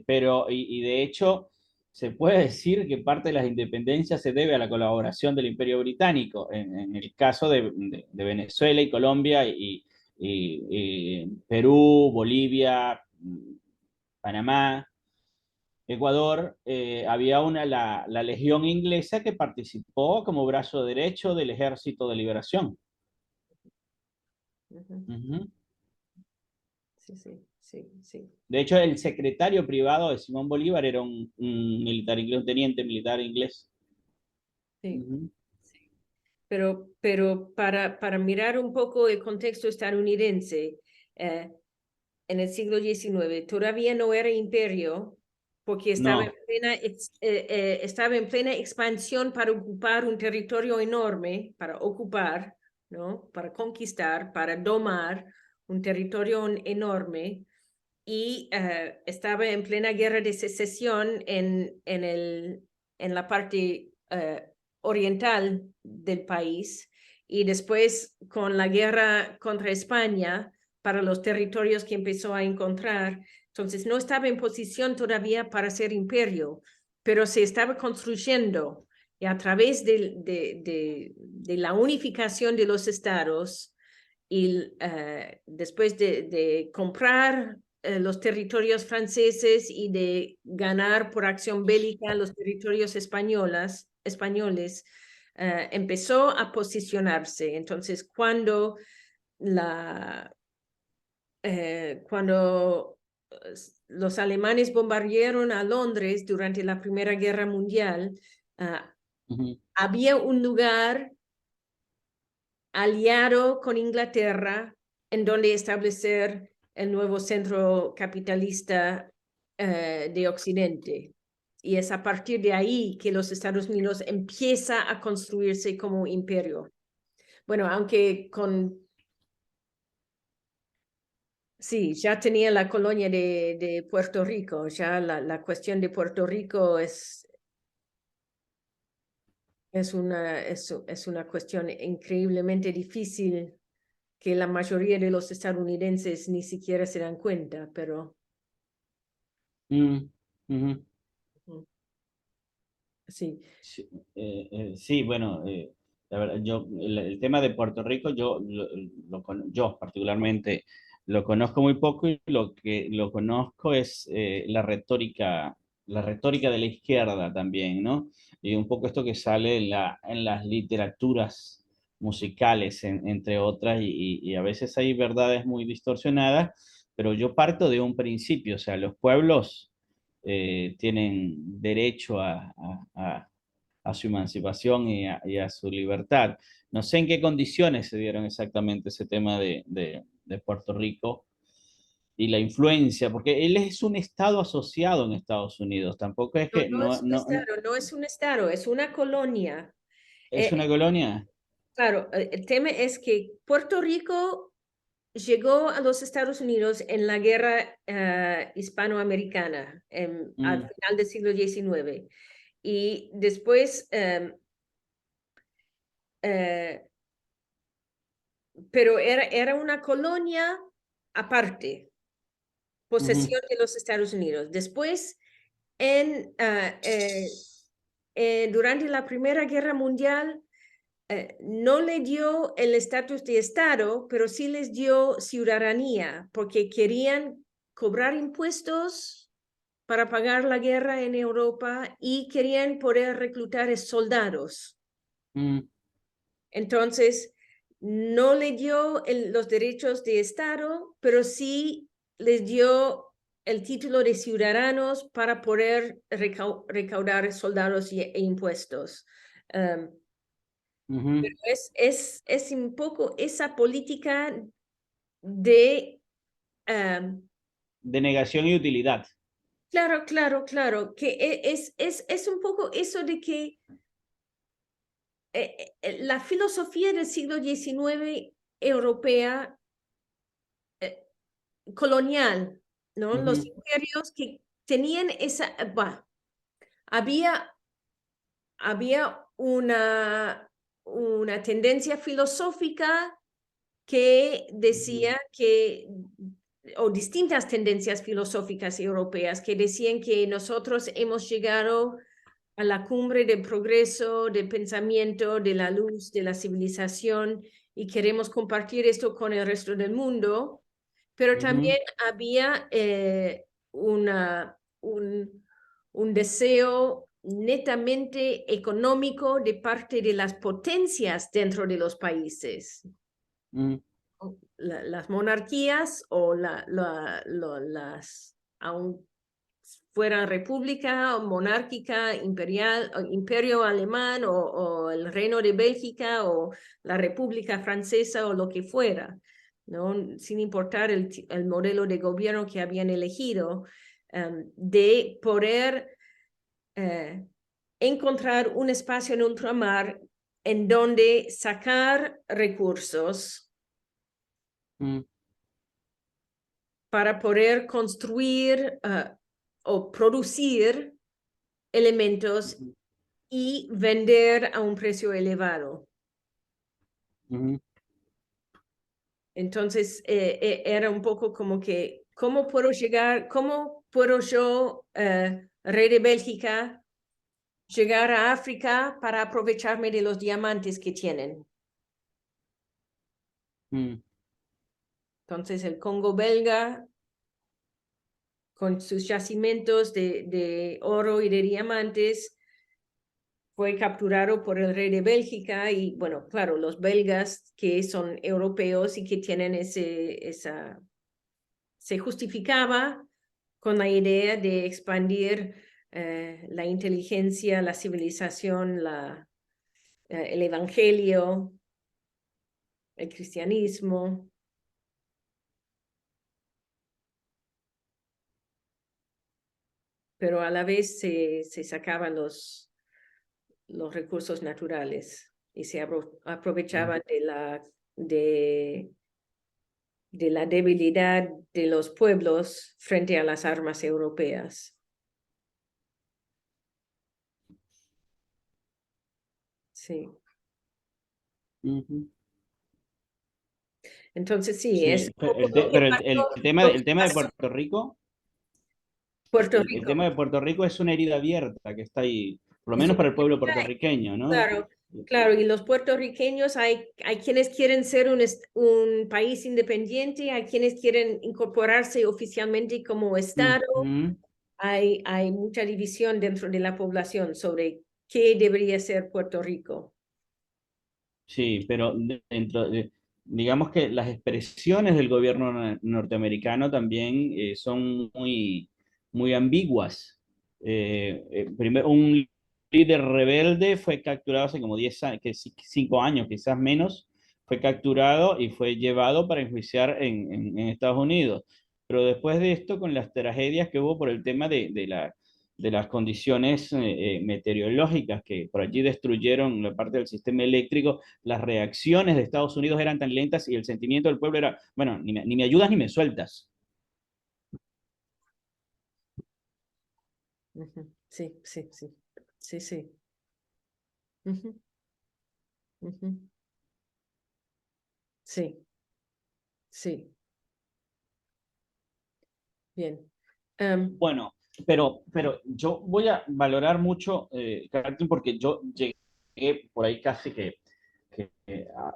pero y de hecho se puede decir que parte de las independencias se debe a la colaboración del Imperio Británico, en el caso de Venezuela y Colombia y Perú, Bolivia, Panamá, Ecuador, había la Legión Inglesa que participó como brazo derecho del Ejército de Liberación. Ujú. Ujú. Sí, sí, sí, sí. De hecho, el secretario privado de Simón Bolívar era un militar inglés, un teniente militar inglés. Sí. Ujú. Pero para mirar un poco el contexto estadounidense, en el siglo XIX todavía no era imperio, porque No, estaba en plena expansión para ocupar un territorio enorme, para ocupar, ¿no? Para conquistar, para domar un territorio enorme, y estaba en plena guerra de secesión en la parte oriental del país, y después con la guerra contra España para los territorios que empezó a encontrar. Entonces no estaba en posición todavía para ser imperio, pero se estaba construyendo, y a través de la unificación de los estados, y después de comprar los territorios franceses y de ganar por acción bélica los territorios españoles, empezó a posicionarse. Entonces, cuando los alemanes bombardearon a Londres durante la Primera Guerra Mundial, había un lugar aliado con Inglaterra en donde establecer el nuevo centro capitalista de Occidente. Y es a partir de ahí que los Estados Unidos empieza a construirse como imperio. Bueno, aunque sí, ya tenía la colonia de Puerto Rico, ya la cuestión de Puerto Rico es una cuestión increíblemente difícil que la mayoría de los estadounidenses ni siquiera se dan cuenta, pero sí. Sí, bueno, la verdad, el tema de Puerto Rico, yo particularmente lo conozco muy poco, y lo que lo conozco es la retórica de la izquierda también, ¿no? Y un poco esto que sale en las literaturas musicales, entre otras, y a veces hay verdades muy distorsionadas, pero yo parto de un principio, o sea, los pueblos tienen derecho a su emancipación y a su libertad. No sé en qué condiciones se dieron exactamente ese tema de Puerto Rico y la influencia, porque él es un estado asociado en Estados Unidos, tampoco es que No es un estado, no es un estado, es una colonia. es una colonia. Claro, el tema es que Puerto Rico llegó a los Estados Unidos en la guerra hispanoamericana al final del siglo XIX. Y después, pero era una colonia aparte, posesión de los Estados Unidos. Después, durante la Primera Guerra Mundial, no le dio el estatus de Estado, pero sí les dio ciudadanía, porque querían cobrar impuestos para pagar la guerra en Europa y querían poder reclutar soldados. Entonces, no le dio los derechos de Estado, pero sí les dio el título de ciudadanos para poder recaudar soldados e impuestos. Pero es un poco esa política de... de negación y utilidad. Claro, que es un poco eso de que la filosofía del siglo XIX europea colonial, ¿no? Los imperios que tenían había una tendencia filosófica que decía o distintas tendencias filosóficas europeas que decían que nosotros hemos llegado a la cumbre del progreso, del pensamiento, de la luz, de la civilización, y queremos compartir esto con el resto del mundo, pero también había un deseo netamente económico de parte de las potencias dentro de los países. Las monarquías o aun fuera república o monárquica, imperial, imperio alemán o el reino de Bélgica o la república francesa o lo que fuera, ¿no? Sin importar el modelo de gobierno que habían elegido, de poder encontrar un espacio en ultramar en donde sacar recursos Mm, para poder construir o producir elementos ujú, y vender a un precio elevado. ujú, Entonces, era un poco como que, ¿cómo puedo yo, rey de Bélgica, llegar a África para aprovecharme de los diamantes que tienen? mm. Entonces, el Congo belga, con sus yacimientos de oro y de diamantes, fue capturado por el rey de Bélgica y, bueno, claro, los belgas que son europeos y que tienen se justificaba con la idea de expandir la inteligencia, la civilización, el evangelio, el cristianismo. Pero a la vez se sacaban los recursos naturales y se aprovechaban de la debilidad de los pueblos frente a las armas europeas. Sí. Ujú. Entonces sí, Sí, es un pero poco lo que pero pasó, el tema de Puerto Rico, Puerto el Rico. tema de Puerto Rico es una herida abierta que está ahí, por lo Es menos para el pueblo una- puertorriqueño, ¿no? Claro, claro, y los puertorriqueños, hay quienes quieren ser un país independiente, hay quienes quieren incorporarse oficialmente como Estado, Ujú. hay mucha división dentro de la población sobre qué debería ser Puerto Rico. Sí, pero digamos que las expresiones del gobierno norteamericano también son muy ambiguas. Primero, un líder rebelde fue capturado hace como 10 años, 5 años, quizás menos, fue capturado y fue llevado para enjuiciar en Estados Unidos. Pero después de esto, con las tragedias que hubo por el tema de las condiciones meteorológicas que por allí destruyeron la parte del sistema eléctrico, las reacciones de Estados Unidos eran tan lentas y el sentimiento del pueblo era, bueno, ni me ayudas ni me sueltas. Ujú. Sí, sí, sí, sí, sí. Ujú, ujú. Sí, sí. Bien. Bueno, pero yo voy a valorar mucho, Katy, porque yo llegué por ahí casi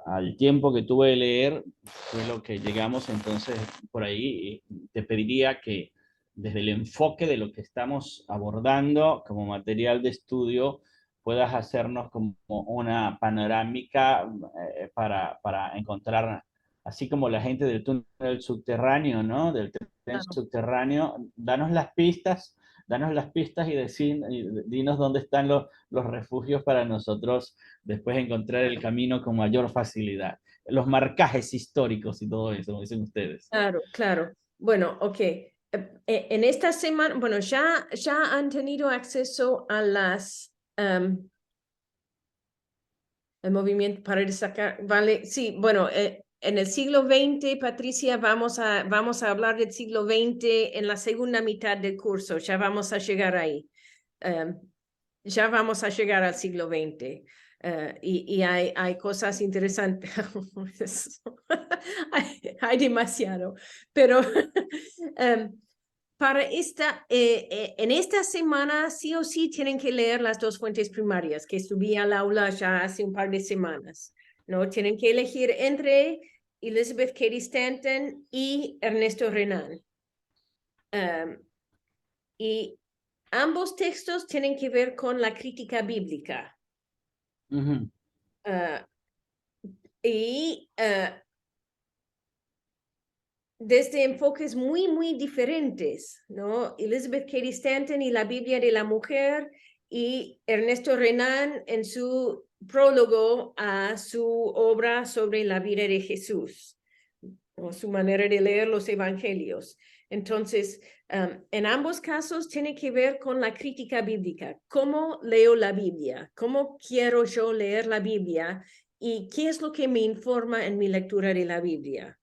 al tiempo que tuve de leer, fue lo que llegamos, entonces por ahí te pediría que desde el enfoque de lo que estamos abordando como material de estudio, puedas hacernos como una panorámica para encontrar, así como la gente del túnel subterráneo, ¿no? Del tren Claro. subterráneo, danos las pistas y dinos dónde están los refugios para nosotros después encontrar el camino con mayor facilidad. Los marcajes históricos y todo eso, como dicen ustedes. Claro, claro. Bueno, ok. En esta semana, bueno, ya han tenido acceso a el movimiento para sacar, vale, sí, bueno, en el siglo XX, Patricia, vamos a hablar del siglo XX en la segunda mitad del curso, ya vamos a llegar ahí. Ya vamos a llegar al siglo XX. Y hay cosas interesantes. hay demasiado. Pero en esta semana sí o sí tienen que leer las dos fuentes primarias que subí al aula ya hace un par de semanas. ¿No? Tienen que elegir entre Elizabeth Cady Stanton y Ernesto Renan. Y ambos textos tienen que ver con la crítica bíblica. Uh-huh. Desde enfoques muy, muy diferentes, ¿no? Elizabeth Cady Stanton y la Biblia de la mujer y Ernesto Renan en su prólogo a su obra sobre la vida de Jesús, o su manera de leer los evangelios. Entonces, en ambos casos tiene que ver con la crítica bíblica. ¿Cómo leo la Biblia? ¿Cómo quiero yo leer la Biblia? ¿Y qué es lo que me informa en mi lectura de la Biblia?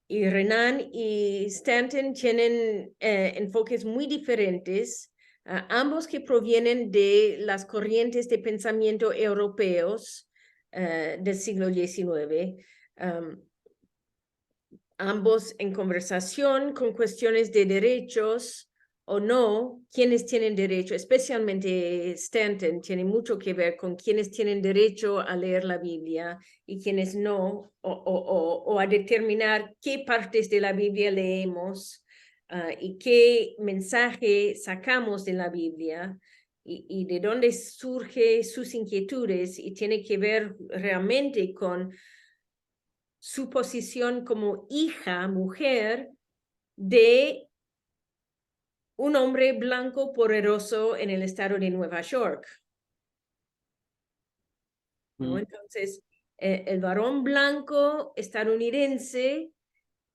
Y Renan y Stanton tienen enfoques muy diferentes, ambos que provienen de las corrientes de pensamiento europeos del siglo XIX. Ambos en conversación con cuestiones de derechos o no, quienes tienen derecho, especialmente Stanton, tiene mucho que ver con quienes tienen derecho a leer la Biblia y quienes no, o a determinar qué partes de la Biblia leemos y qué mensaje sacamos de la Biblia y de dónde surgen sus inquietudes, y tiene que ver realmente con su posición como hija, mujer, de un hombre blanco poderoso en el estado de Nueva York. ¿No? Entonces, el varón blanco estadounidense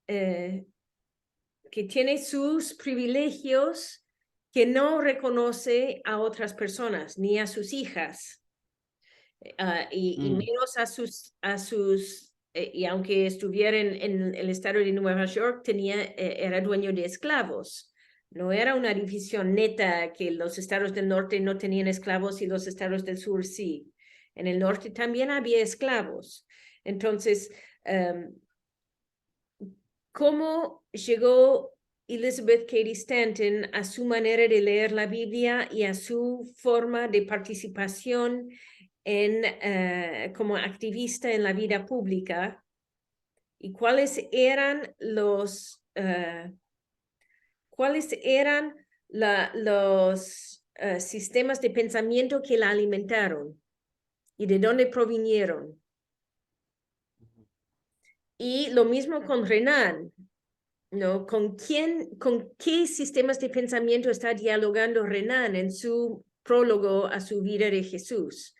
que tiene sus privilegios, que no reconoce a otras personas, ni a sus hijas, y menos a sus y aunque estuviera en el estado de Nueva York, era dueño de esclavos. No era una división neta que los estados del norte no tenían esclavos y los estados del sur sí. En el norte también había esclavos. Entonces, ¿cómo llegó Elizabeth Cady Stanton a su manera de leer la Biblia y a su forma de participación como activista en la vida pública? ¿Y cuáles eran los sistemas de pensamiento que la alimentaron y de dónde provinieron? Y lo mismo con Renan, ¿no? ¿Con qué sistemas de pensamiento está dialogando Renan en su prólogo a su vida de Jesús?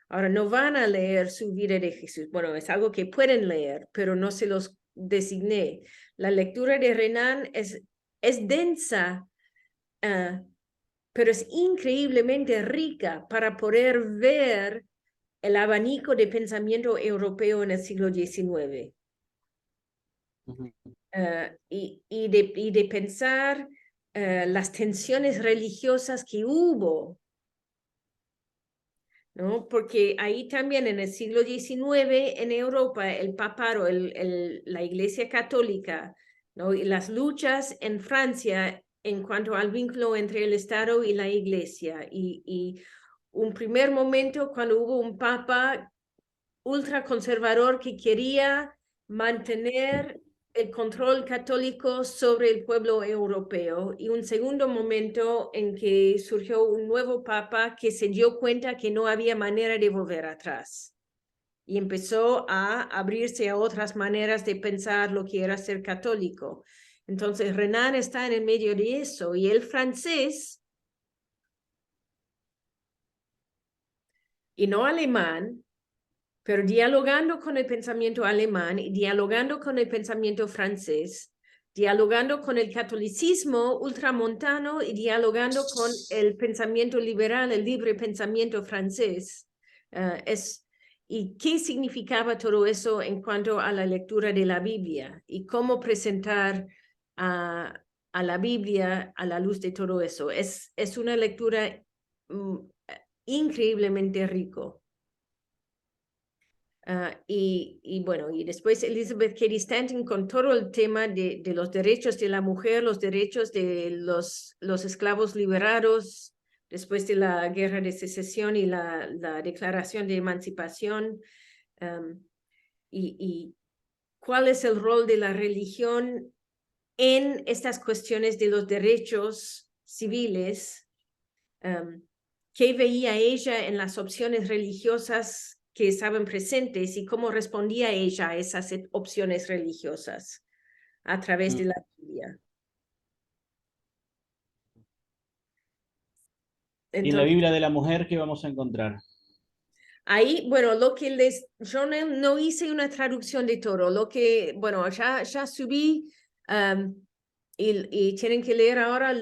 Ahora, no van a leer su vida de Jesús. Bueno, es algo que pueden leer, pero no se los designé. La lectura de Renan es densa, pero es increíblemente rica para poder ver el abanico de pensamiento europeo en el siglo XIX. Y de pensar las tensiones religiosas que hubo, ¿no? Porque ahí también en el siglo XIX en Europa el papado, la Iglesia Católica, ¿no? Y las luchas en Francia en cuanto al vínculo entre el Estado y la Iglesia. Y un primer momento cuando hubo un papa ultraconservador que quería mantener el control católico sobre el pueblo europeo, y un segundo momento en que surgió un nuevo papa que se dio cuenta que no había manera de volver atrás y empezó a abrirse a otras maneras de pensar lo que era ser católico. Entonces Renan está en el medio de eso, y el francés, y no alemán, pero dialogando con el pensamiento alemán y dialogando con el pensamiento francés, dialogando con el catolicismo ultramontano y dialogando con el pensamiento liberal, el libre pensamiento francés. ¿Y qué significaba todo eso en cuanto a la lectura de la Biblia? Y cómo presentar a la Biblia a la luz de todo eso. Es una lectura increíblemente rico. Y bueno, y después Elizabeth Cady Stanton con todo el tema de los derechos de la mujer, los derechos de los esclavos liberados después de la Guerra de Secesión y la Declaración de Emancipación, y cuál es el rol de la religión en estas cuestiones de los derechos civiles, qué veía ella en las opciones religiosas que estaban presentes y cómo respondía ella a esas opciones religiosas a través de la Biblia. ¿Y en la Entonces, Biblia de la mujer qué vamos a encontrar? ahí, bueno, yo no hice una traducción de todo, bueno, ya subí y tienen que leer ahora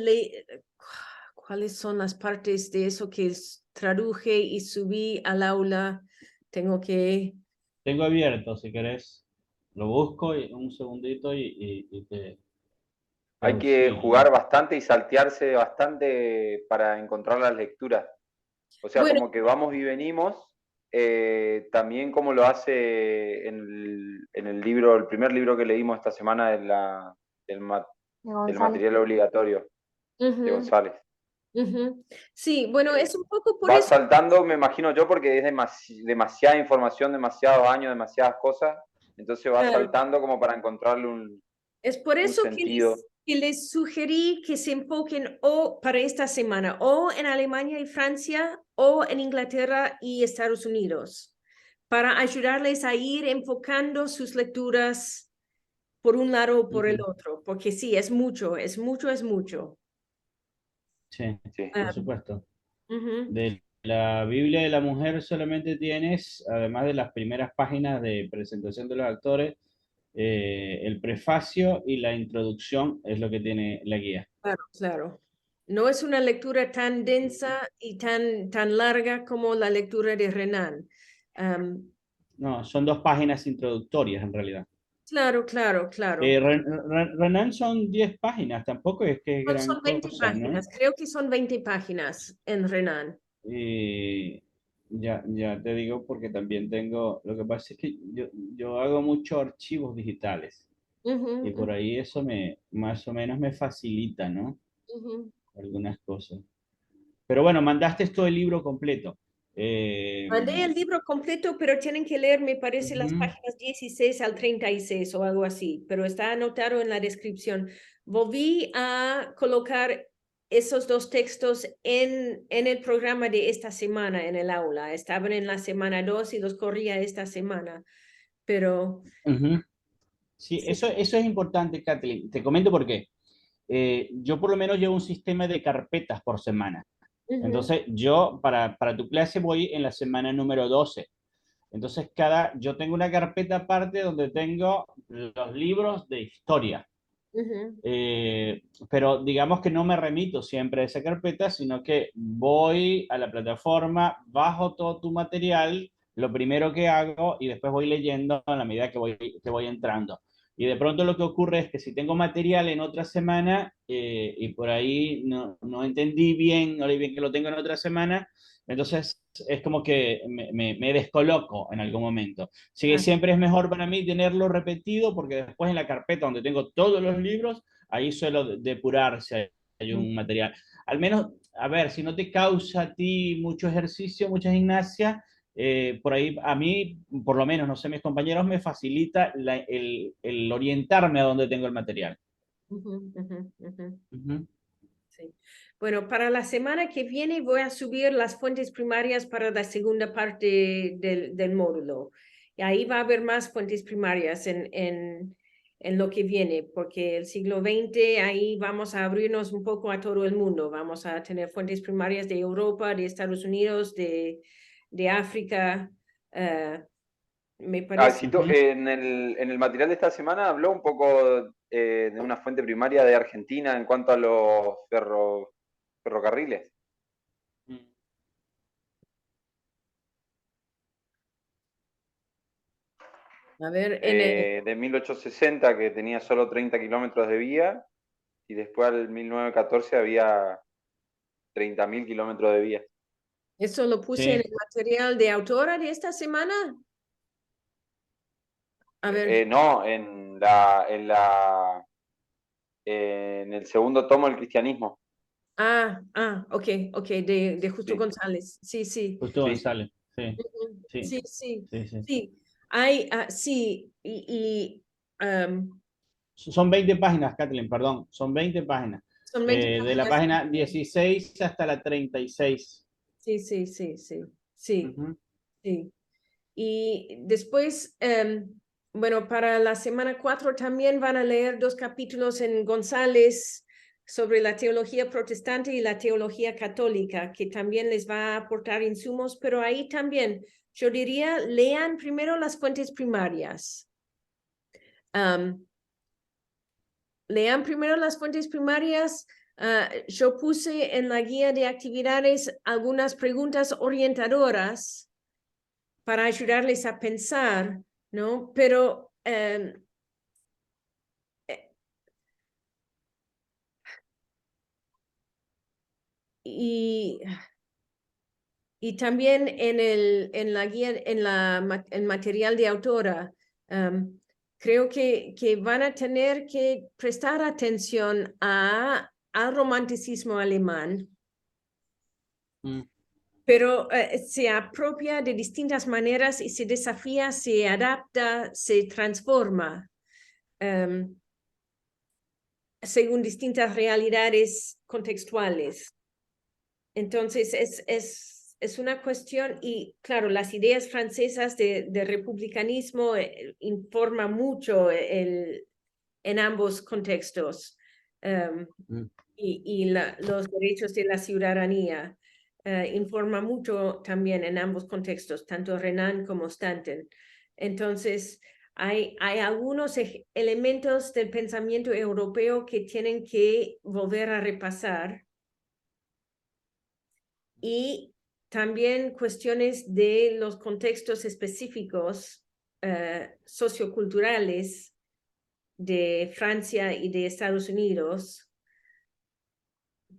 cuáles son las partes de eso que traduje y subí al aula. Tengo que... Tengo abierto, si querés. Lo busco y un segundito y te... Hay que jugar bastante y saltearse bastante para encontrar las lecturas. O sea, Bueno. como que vamos y venimos, también como lo hace en el libro, el primer libro que leímos esta semana del de del González. material obligatorio de Ujú, González. ujú. Sí, bueno, es un poco por Va eso. saltando, me imagino yo, porque es demasiada información, demasiados años, demasiadas cosas, entonces va Claro. saltando como para encontrarle un Es por eso sentido. que les sugerí que se enfoquen o para esta semana o en Alemania y Francia o en Inglaterra y Estados Unidos, para ayudarles a ir enfocando sus lecturas por un lado o por el otro, porque sí, es mucho, es mucho, es mucho. Sí, Sí. por supuesto. Ujú. De la Biblia de la Mujer solamente tienes, además de las primeras páginas de presentación de los actores, el prefacio y la introducción es lo que tiene la guía. Claro, claro. No es una lectura tan densa y tan larga como la lectura de Renan. No, son 2 páginas introductorias en realidad. Claro, claro, claro. Renan son 10 páginas, tampoco es que es gran Son 20 cosa, ¿no? páginas, creo que son 20 páginas en Renan. Y ya te digo porque también tengo, lo que pasa es que yo hago muchos archivos digitales y Ujú, por ahí eso más o menos me facilita, ¿no? ujú. Algunas cosas. Pero bueno, mandaste todo el libro completo. Eh, Mandé el libro completo, pero tienen que leer, me parece, las ujú, páginas 16 al 36 o algo así, pero está anotado en la descripción. Volví a colocar esos dos textos en el programa de esta semana en el aula. Estaban en la semana 2 y los corría esta semana, pero ujú. Sí, sí. eso es importante, Kathleen. Te comento por qué. Yo por lo menos llevo un sistema de carpetas por semana. Ujú, Entonces, yo para tu clase voy en la semana número 12. Entonces, yo tengo una carpeta aparte donde tengo los libros de historia. ujú. Pero digamos que no me remito siempre a esa carpeta, sino que voy a la plataforma, bajo todo tu material, lo primero que hago y después voy leyendo a la medida que voy entrando. Y de pronto lo que ocurre es que si tengo material en otra semana y por ahí no entendí bien, no leí bien que lo tengo en otra semana, entonces es como que me descoloco en algún momento. Así que Ah, siempre es mejor para mí tenerlo repetido porque después en la carpeta donde tengo todos los libros, ahí suelo depurar si hay un material. Al menos, a ver, si no te causa a ti mucho ejercicio, mucha gimnasia, por ahí a mí, por lo menos, no sé, mis compañeros me facilita el orientarme a dónde tengo el material. ujú, ujú, ujú. Ujú. Sí. Bueno, para la semana que viene voy a subir las fuentes primarias para la segunda parte del módulo. Y ahí va a haber más fuentes primarias en lo que viene, porque el siglo XX ahí vamos a abrirnos un poco a todo el mundo. Vamos a tener fuentes primarias de Europa, de Estados Unidos, de África. Me parece. Ujú. En el material de esta semana habló un poco de una fuente primaria de Argentina en cuanto a los ferrocarriles. A ver, en el, De 1860, que tenía solo 30 kilómetros de vía, y después al 1914 había 30.000 kilómetros de vía. eso lo puse en Sí, el material de autora de esta semana. A ver. No, en el segundo tomo del cristianismo. Ok, de Justo Sí, González. Sí, sí. justo sí. González. Sí, Ujú. sí, Sí, sí, sí, sí. sí. Hay, sí, Son 20 páginas, Kathleen, perdón, son 20 páginas. son 20 De la páginas. página 16 hasta la 36. Sí, sí, sí, sí, sí, Ujú. sí. Y después, bueno, para la semana 4 también van a leer 2 capítulos en González sobre la teología protestante y la teología católica, que también les va a aportar insumos, pero ahí también yo diría, lean primero las fuentes primarias. lean primero las fuentes primarias. Yo puse en la guía de actividades algunas preguntas orientadoras para ayudarles a pensar, ¿no? Pero y también en la guía, en material de autora, creo que van a tener que prestar atención al romanticismo alemán, pero se apropia de distintas maneras y se desafía, se adapta, se transforma según distintas realidades contextuales. Entonces es una cuestión, y claro, las ideas francesas de republicanismo informan mucho en ambos contextos, y los derechos de la ciudadanía informan mucho también en ambos contextos, tanto Renan como Stanton. Entonces, hay algunos elementos del pensamiento europeo que tienen que volver a repasar, y también cuestiones de los contextos específicos socioculturales de Francia y de Estados Unidos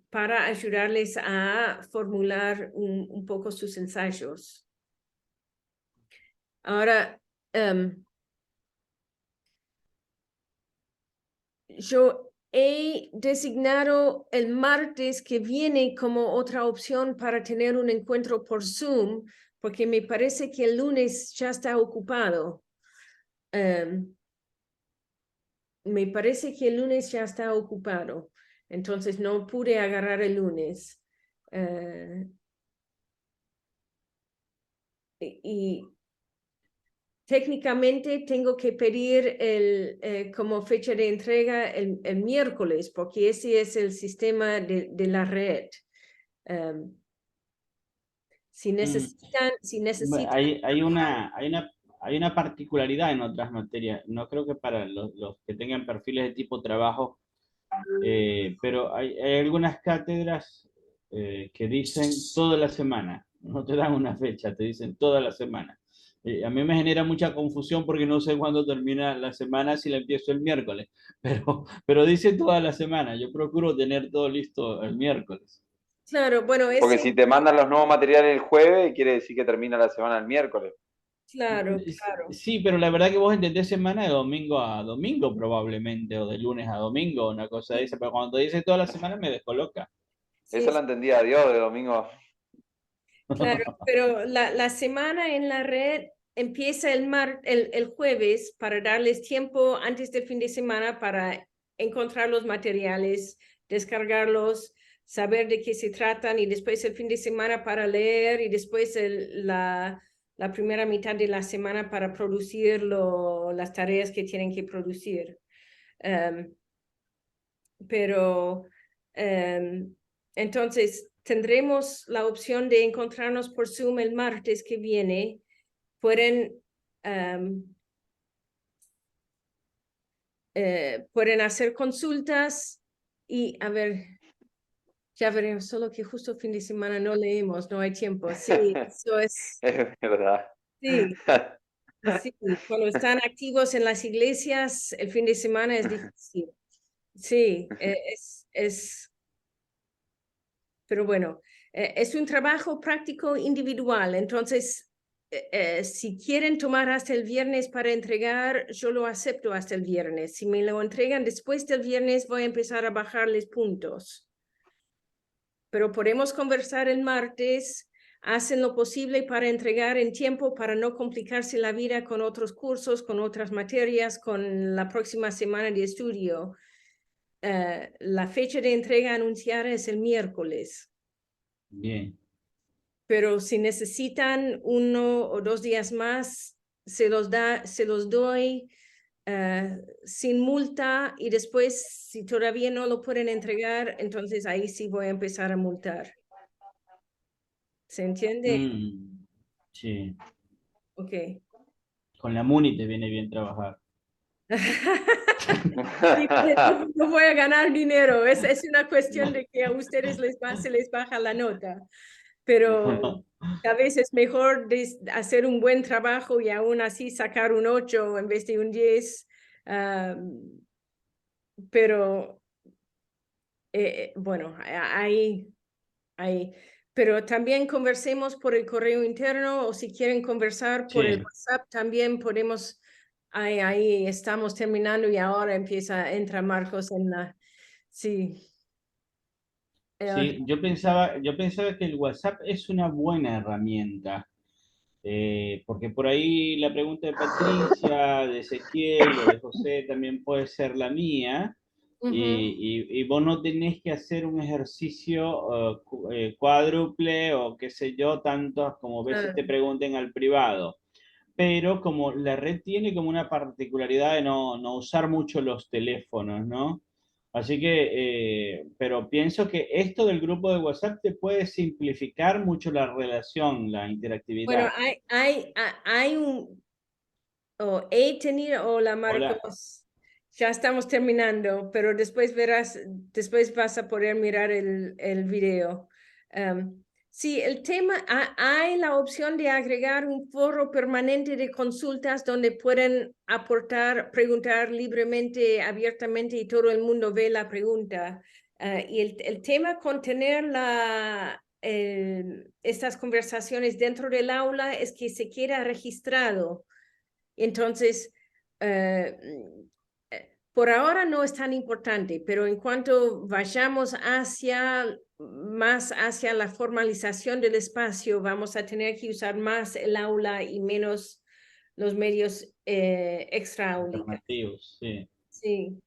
para ayudarles a formular un poco sus ensayos. Ahora, yo he designado el martes que viene como otra opción para tener un encuentro por Zoom, porque me parece que el lunes ya está ocupado. Me parece que el lunes ya está ocupado, entonces no pude agarrar el lunes. Y técnicamente tengo que pedir como fecha de entrega el miércoles, porque ese es el sistema de la red. Si necesitan, Hay una particularidad en otras materias. No creo que para los que tengan perfiles de tipo trabajo, pero hay algunas cátedras que dicen toda la semana. No te dan una fecha, te dicen toda la semana. A mí me genera mucha confusión porque no sé cuándo termina la semana, si la empiezo el miércoles, pero dice toda la semana. Yo procuro tener todo listo el miércoles. claro, bueno, Porque si te mandan los nuevos materiales el jueves, quiere decir que termina la semana el miércoles. claro. Sí, pero la verdad que vos entendés semana de domingo a domingo probablemente, o de lunes a domingo, una cosa de esa, pero cuando te dice toda la semana me descoloca. Sí, Eso lo entendía Dios de domingo. claro, pero la semana en la red empieza el jueves para darles tiempo antes del fin de semana para encontrar los materiales, descargarlos, saber de qué se tratan, y después el fin de semana para leer, y después la primera mitad de la semana para producir las tareas que tienen que producir. Pero entonces tendremos la opción de encontrarnos por Zoom el martes que viene. Pueden hacer consultas y a ver, ya veremos, solo que justo fin de semana no leemos, no hay tiempo. Sí, eso es. Es verdad. Sí, sí, cuando están activos en las iglesias, el fin de semana es difícil. Sí, pero bueno, es un trabajo práctico individual, entonces si quieren tomar hasta el viernes para entregar, yo lo acepto hasta el viernes. Si me lo entregan después del viernes, voy a empezar a bajarles puntos. Pero podemos conversar el martes, hacen lo posible para entregar en tiempo, para no complicarse la vida con otros cursos, con otras materias, con la próxima semana de estudio. La fecha de entrega anunciada es el miércoles. Bien. Pero si necesitan 1 o 2 días más, se los doy sin multa, y después, si todavía no lo pueden entregar, entonces ahí sí voy a empezar a multar. ¿Se entiende? Sí. Ok. Con la MUNI te viene bien trabajar. Sí, no voy a ganar dinero, es una cuestión de que a ustedes se les baja la nota, pero a veces es mejor hacer un buen trabajo y aún así sacar un 8 en vez de un 10, pero bueno, pero también conversemos por el correo interno o si quieren conversar por el Sí. WhatsApp también podemos, ahí estamos terminando y ahora entra Marcos en la, sí. Sí, yo pensaba que el WhatsApp es una buena herramienta, porque por ahí la pregunta de Patricia, de Ezequiel o de José también puede ser la mía, Ujú. y vos no tenés que hacer un ejercicio cuádruple o qué sé yo, tantos como veces te pregunten al privado. Pero como la red tiene como una particularidad de no usar mucho los teléfonos, ¿no? Así que, pero pienso que esto del grupo de WhatsApp te puede simplificar mucho la relación, la Bueno, interactividad. hay un, he tenido, hola Hola. Marcos, ya estamos terminando, pero después vas a poder mirar el video. Sí, el tema, hay la opción de agregar un foro permanente de consultas donde pueden aportar, preguntar libremente, abiertamente y todo el mundo ve la pregunta. Y el tema con tener estas conversaciones dentro del aula es que se queda registrado. Entonces, por ahora no es tan importante, pero en cuanto vayamos más hacia la formalización del espacio, vamos a tener que usar más el aula y menos los medios extraaulicas. Alternativos, sí. Sí,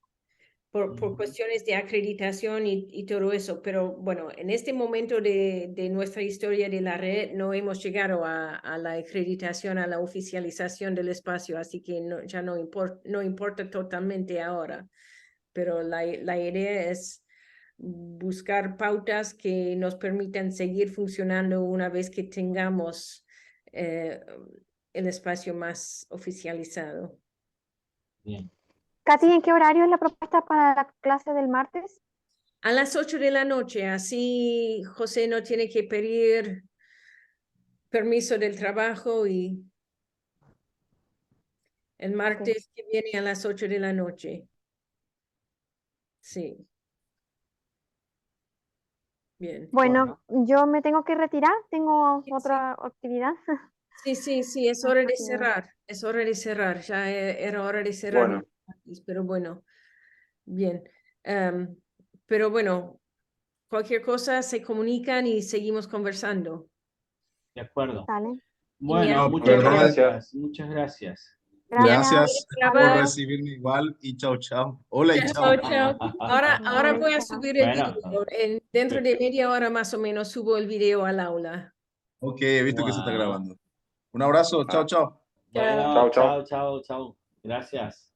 por cuestiones de acreditación y todo eso, pero bueno, en este momento de nuestra historia de la red no hemos llegado a la acreditación, a la oficialización del espacio, así que ya no importa totalmente ahora, pero la idea es buscar pautas que nos permitan seguir funcionando una vez que tengamos el espacio más oficializado. Bien. Katy, ¿en qué horario es la propuesta para la clase del martes? A las 8 de la noche, así José no tiene que pedir permiso del trabajo y el martes que viene a las 8 de la noche. Sí. Bien. Bueno, yo me tengo que retirar, tengo Sí, otra actividad. sí, es hora de cerrar. Es hora de cerrar. Ya era hora de cerrar. Bueno, Pero bueno, bien. Pero bueno, cualquier cosa se comunican y seguimos conversando. De acuerdo. Sale. Bueno, Genial. muchas bueno, gracias. Muchas gracias. Gracias. Gracias. por recibirme igual y chao, chao. Hola y Chao, chao. chao. Ahora voy a subir el Bueno. video. Dentro de media hora más o menos subo el video al aula. Ok, he visto que se está Wow. grabando. Un abrazo, chao, chao. Bueno, Chao, chao. chao, chao, chao. Gracias.